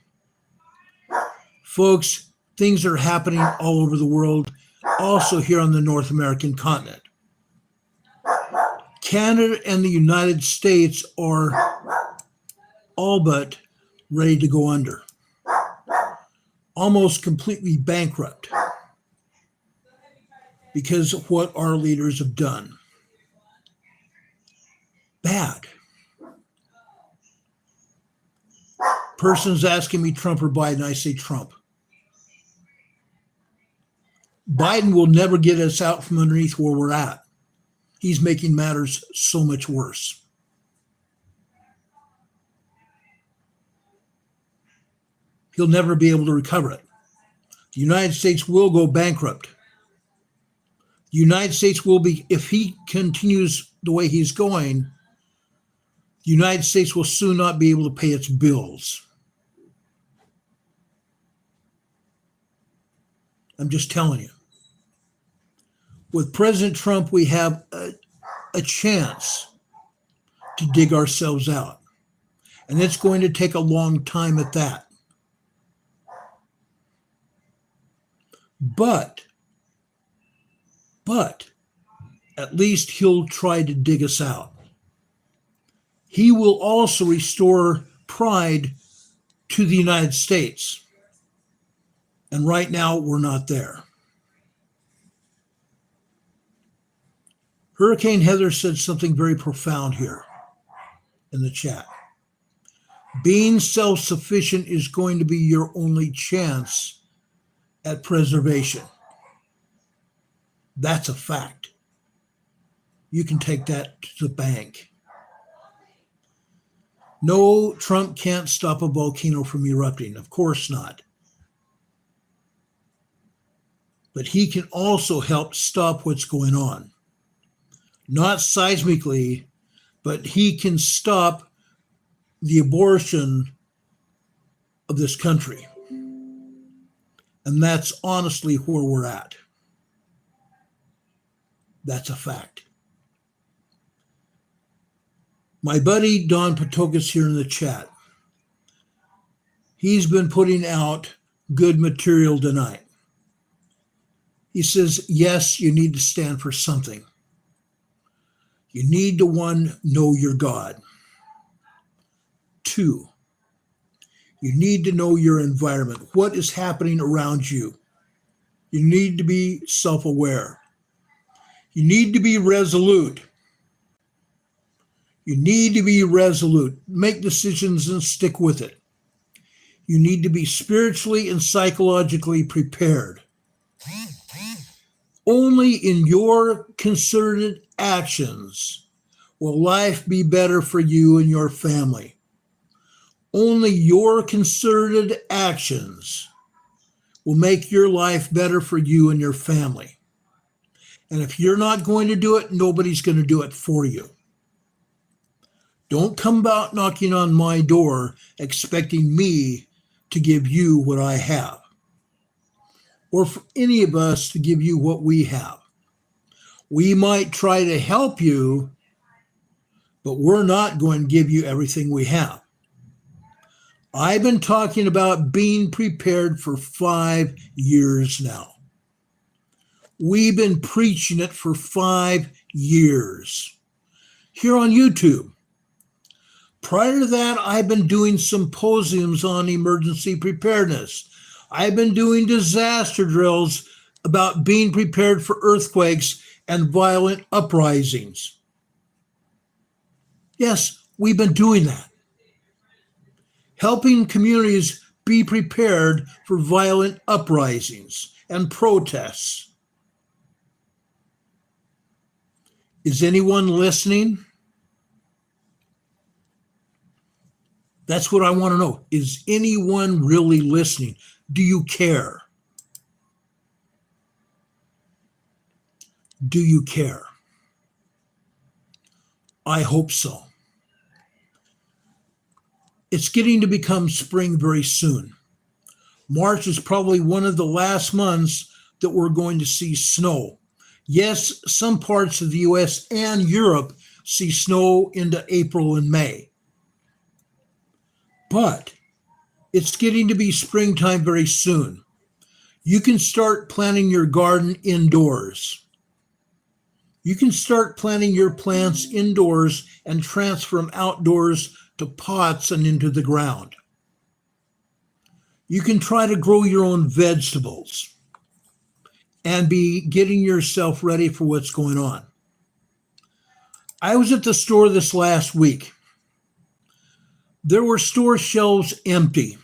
Folks, things are happening all over the world, also here on the North American continent. Canada and the United States are all but ready to go under, almost completely bankrupt because of what our leaders have done. Bad. Person's asking me Trump or Biden, I say Trump. Biden will never get us out from underneath where we're at. He's making matters so much worse. He'll never be able to recover it. The United States will go bankrupt. The United States will be, if he continues the way he's going, the United States will soon not be able to pay its bills. I'm just telling you. With President Trump, we have a chance to dig ourselves out. And it's going to take a long time at that. But at least he'll try to dig us out. He will also restore pride to the United States. And right now, we're not there. Hurricane Heather said something very profound here in the chat. Being self-sufficient is going to be your only chance at preservation. That's a fact. You can take that to the bank. No, Trump can't stop a volcano from erupting. Of course not. But he can also help stop what's going on. Not seismically, but he can stop the abortion of this country. And that's honestly where we're at. That's a fact. My buddy Don Patokas here in the chat. He's been putting out good material tonight. He says, yes, you need to stand for something. You need to, 1, know your God. 2, you need to know your environment. What is happening around you? You need to be self-aware. You need to be resolute. You need to be resolute. Make decisions and stick with it. You need to be spiritually and psychologically prepared. Only in your concerted actions will life be better for you and your family. Only your concerted actions will make your life better for you and your family. And if you're not going to do it, nobody's going to do it for you. Don't come out knocking on my door expecting me to give you what I have, or for any of us to give you what we have. We might try to help you, but we're not going to give you everything we have. I've been talking about being prepared for 5 years now. We've been preaching it for 5 years here on YouTube. Prior to that, I've been doing symposiums on emergency preparedness. I've been doing disaster drills about being prepared for earthquakes and violent uprisings. Yes, we've been doing that. Helping communities be prepared for violent uprisings and protests. Is anyone listening? That's what I want to know. Is anyone really listening? Do you care? Do you care? I hope so. It's getting to become spring very soon. March is probably one of the last months that we're going to see snow. Yes, some parts of the US and Europe see snow into April and May. But it's getting to be springtime very soon. You can start planting your garden indoors. You can start planting your plants indoors and transfer them outdoors to pots and into the ground. You can try to grow your own vegetables and be getting yourself ready for what's going on. I was at the store this last week. There were store shelves empty.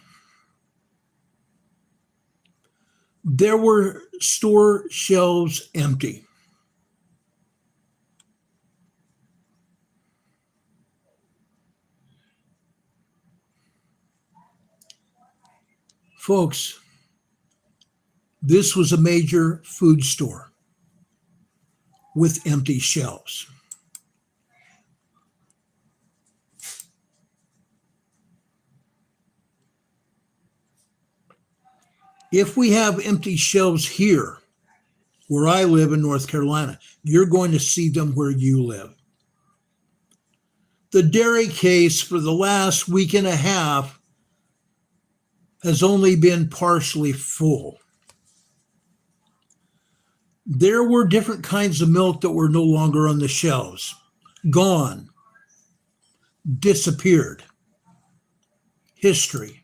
There were store shelves empty. Folks, this was a major food store with empty shelves. If we have empty shelves here, where I live in North Carolina, you're going to see them where you live. The dairy case for the last week and a half has only been partially full. There were different kinds of milk that were no longer on the shelves, gone, disappeared. History.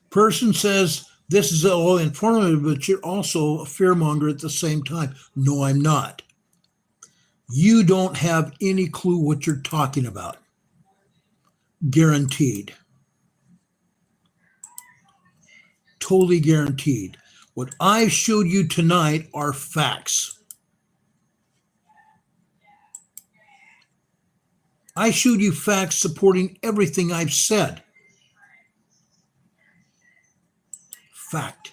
Person says, this is all informative, but you're also a fearmonger at the same time. No, I'm not. You don't have any clue what you're talking about. Guaranteed. Totally guaranteed. What I showed you tonight are facts. I showed you facts supporting everything I've said. Fact.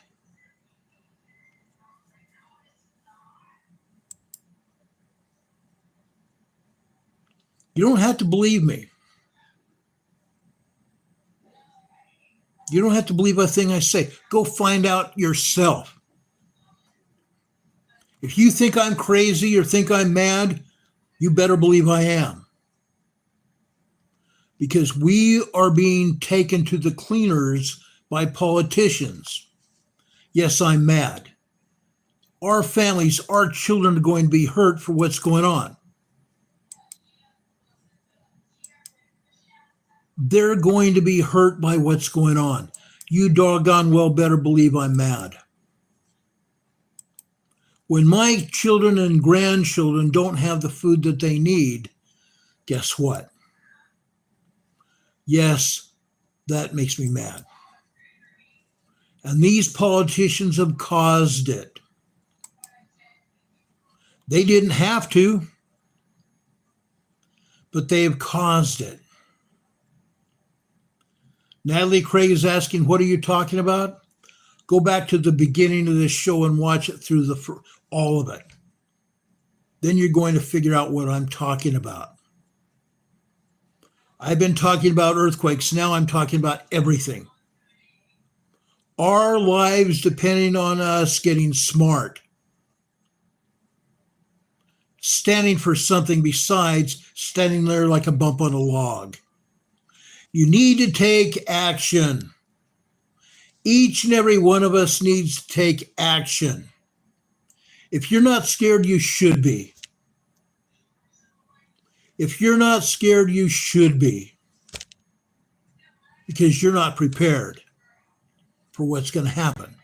You don't have to believe me. You don't have to believe a thing I say. Go find out yourself. If you think I'm crazy or think I'm mad, you better believe I am. Because we are being taken to the cleaners by politicians. Yes, I'm mad. Our families, our children are going to be hurt for what's going on. They're going to be hurt by what's going on. You doggone well better believe I'm mad. When my children and grandchildren don't have the food that they need, guess what? Yes, that makes me mad. And these politicians have caused it. They didn't have to, but they have caused it. Natalie Craig is asking, what are you talking about? Go back to the beginning of this show and watch it through all of it. Then you're going to figure out what I'm talking about. I've been talking about earthquakes. Now I'm talking about everything. Our lives depending on us getting smart. Standing for something besides standing there like a bump on a log. You need to take action. Each and every one of us needs to take action. If you're not scared, you should be. If you're not scared, you should be. Because you're not prepared for what's going to happen.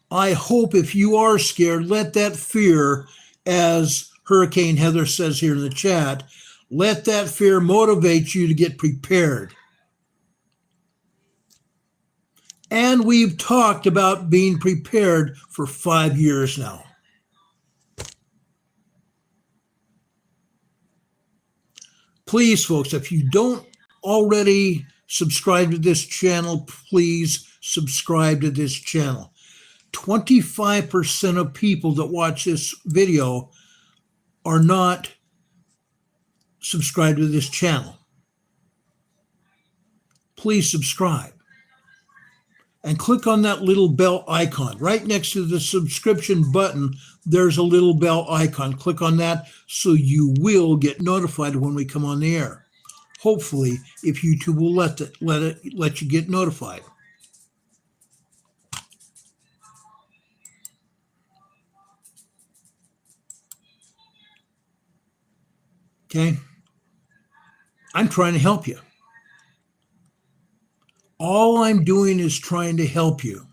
I hope if you are scared, let that fear, as Hurricane Heather says here in the chat, let that fear motivate you to get prepared. And we've talked about being prepared for 5 years now. Please, folks, if you don't already subscribe to this channel, please subscribe to this channel. 25% of people that watch this video are not subscribed to this channel. Please subscribe. And click on that little bell icon. Right next to the subscription button, there's a little bell icon. Click on that so you will get notified when we come on the air. Hopefully, if YouTube will let you get notified. Okay? I'm trying to help you. All I'm doing is trying to help you.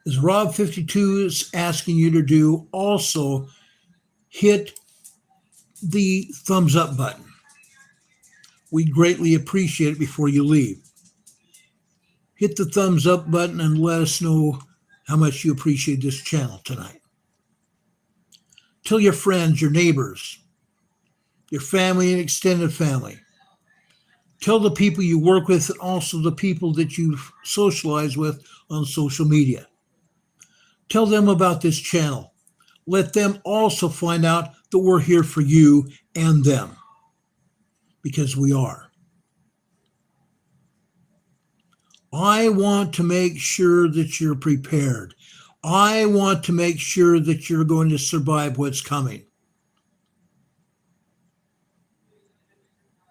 As Rob52 is asking you to do, also hit the thumbs up button. We greatly appreciate it before you leave. Hit the thumbs up button and let us know how much you appreciate this channel tonight. Tell your friends, your neighbors, your family and extended family. Tell the people you work with and also the people that you socialize with on social media. Tell them about this channel. Let them also find out that we're here for you and them, because we are. I want to make sure that you're prepared. I want to make sure that you're going to survive what's coming.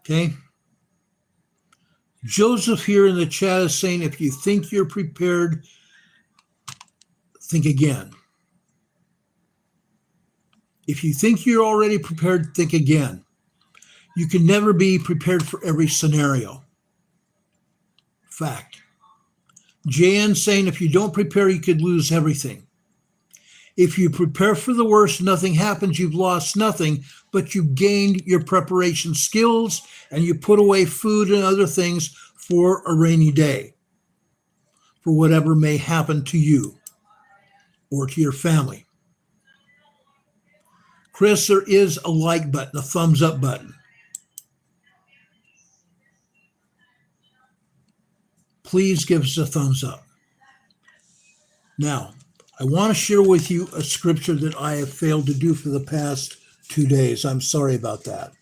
Okay? Joseph here in the chat is saying, if you think you're prepared, think again. If you think you're already prepared, think again. You can never be prepared for every scenario. Fact. JN saying, if you don't prepare, you could lose everything. If you prepare for the worst, nothing happens, you've lost nothing, but you gained your preparation skills and you put away food and other things for a rainy day, for whatever may happen to you or to your family. Chris, there is a like button, a thumbs up button. Please give us a thumbs up. Now, I want to share with you a scripture that I have failed to do for the past 2 days. I'm sorry about that.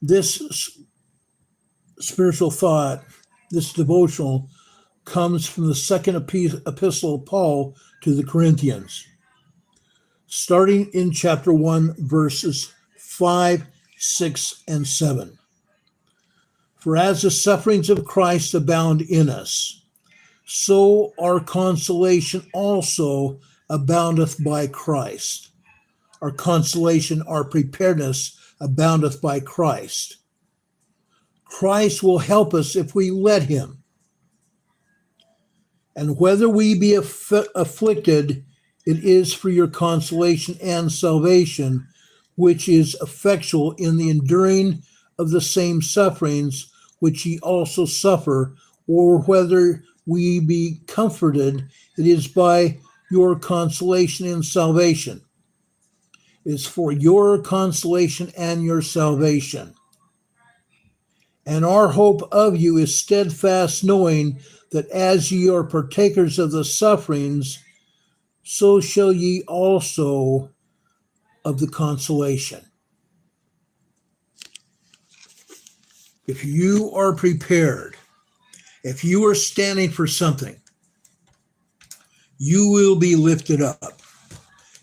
This spiritual thought, this devotional, comes from the second epistle of Paul to the Corinthians, starting in chapter 1, verses 5, 6, and 7. For as the sufferings of Christ abound in us, so our consolation also aboundeth by Christ. Our consolation, our preparedness aboundeth by Christ. Christ will help us if we let him. And whether we be afflicted, it is for your consolation and salvation, which is effectual in the enduring of the same sufferings which ye also suffer, or whether we be comforted, it is by your consolation and salvation. It is for your consolation and your salvation. And our hope of you is steadfast, knowing that as ye are partakers of the sufferings, so shall ye also of the consolation. If you are prepared, if you are standing for something, you will be lifted up.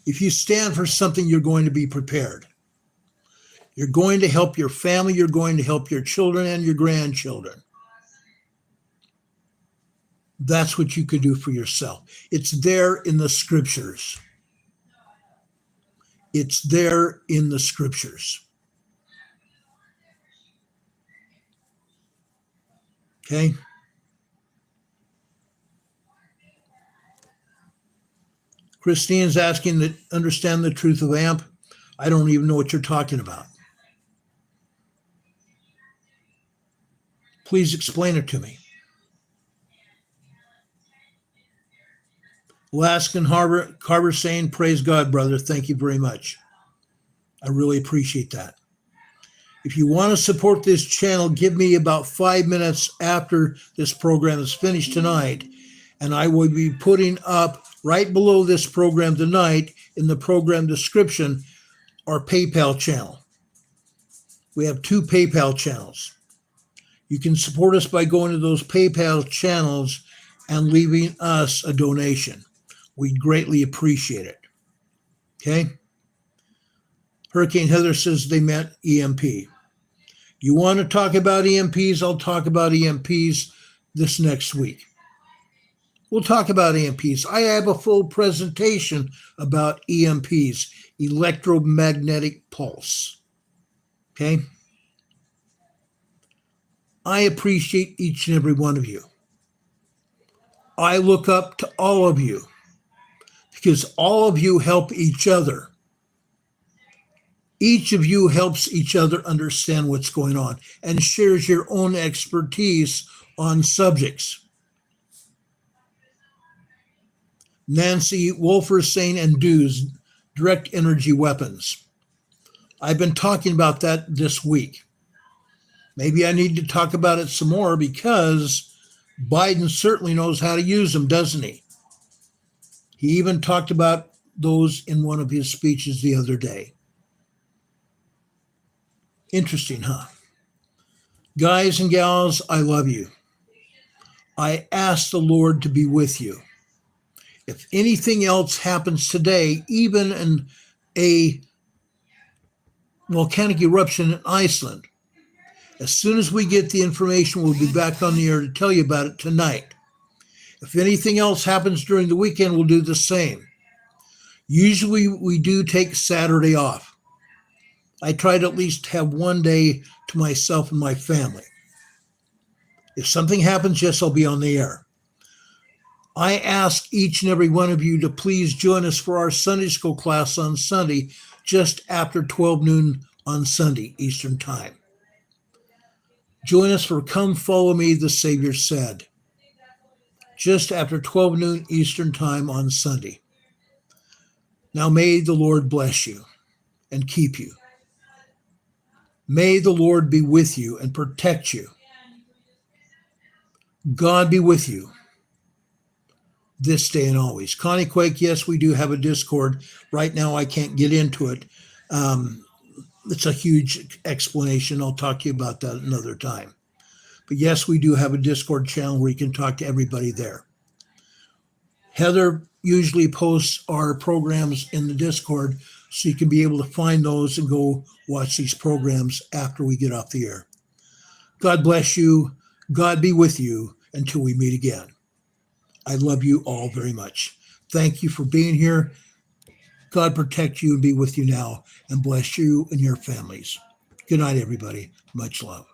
If you stand for something, you're going to be prepared. You're going to help your family, you're going to help your children and your grandchildren. That's what you could do for yourself. It's there in the scriptures. It's there in the scriptures. Okay? Christine's asking to understand the truth of AMP. I don't even know what you're talking about. Please explain it to me. Alaskan Carver saying, praise God, brother. Thank you very much. I really appreciate that. If you want to support this channel, give me about 5 minutes after this program is finished tonight, and I will be putting up right below this program tonight in the program description our PayPal channel. We have 2 PayPal channels. You can support us by going to those PayPal channels and leaving us a donation. We'd greatly appreciate it. Okay? Hurricane Heather says they meant EMP. You want to talk about EMPs? I'll talk about EMPs this next week. We'll talk about EMPs. I have a full presentation about EMPs, electromagnetic pulse. Okay? I appreciate each and every one of you. I look up to all of you because all of you help each other. Each of you helps each other understand what's going on and shares your own expertise on subjects. Nancy Wolfer saying, and DEWs, direct energy weapons. I've been talking about that this week. Maybe I need to talk about it some more because Biden certainly knows how to use them, doesn't he? He even talked about those in one of his speeches the other day. Interesting, huh? Guys and gals, I love you. I ask the Lord to be with you. If anything else happens today, even in a volcanic eruption in Iceland, as soon as we get the information, we'll be back on the air to tell you about it tonight. If anything else happens during the weekend, we'll do the same. Usually we do take Saturday off. I try to at least have one day to myself and my family. If something happens, yes, I'll be on the air. I ask each and every one of you to please join us for our Sunday school class on Sunday, just after 12 noon on Sunday, Eastern Time. Join us for Come Follow Me, the Savior said, just after 12 noon Eastern Time on Sunday. Now may the Lord bless you and keep you. May the Lord be with you and protect you. God be with you this day and always. Connie Quake, yes, we do have a Discord. Right now, I can't get into it. It's a huge explanation. I'll talk to you about that another time. But yes, we do have a Discord channel where you can talk to everybody there. Heather usually posts our programs in the Discord, so you can be able to find those and go watch these programs after we get off the air. God bless you. God be with you until we meet again. I love you all very much. Thank you for being here. God protect you and be with you now and bless you and your families. Good night, everybody. Much love.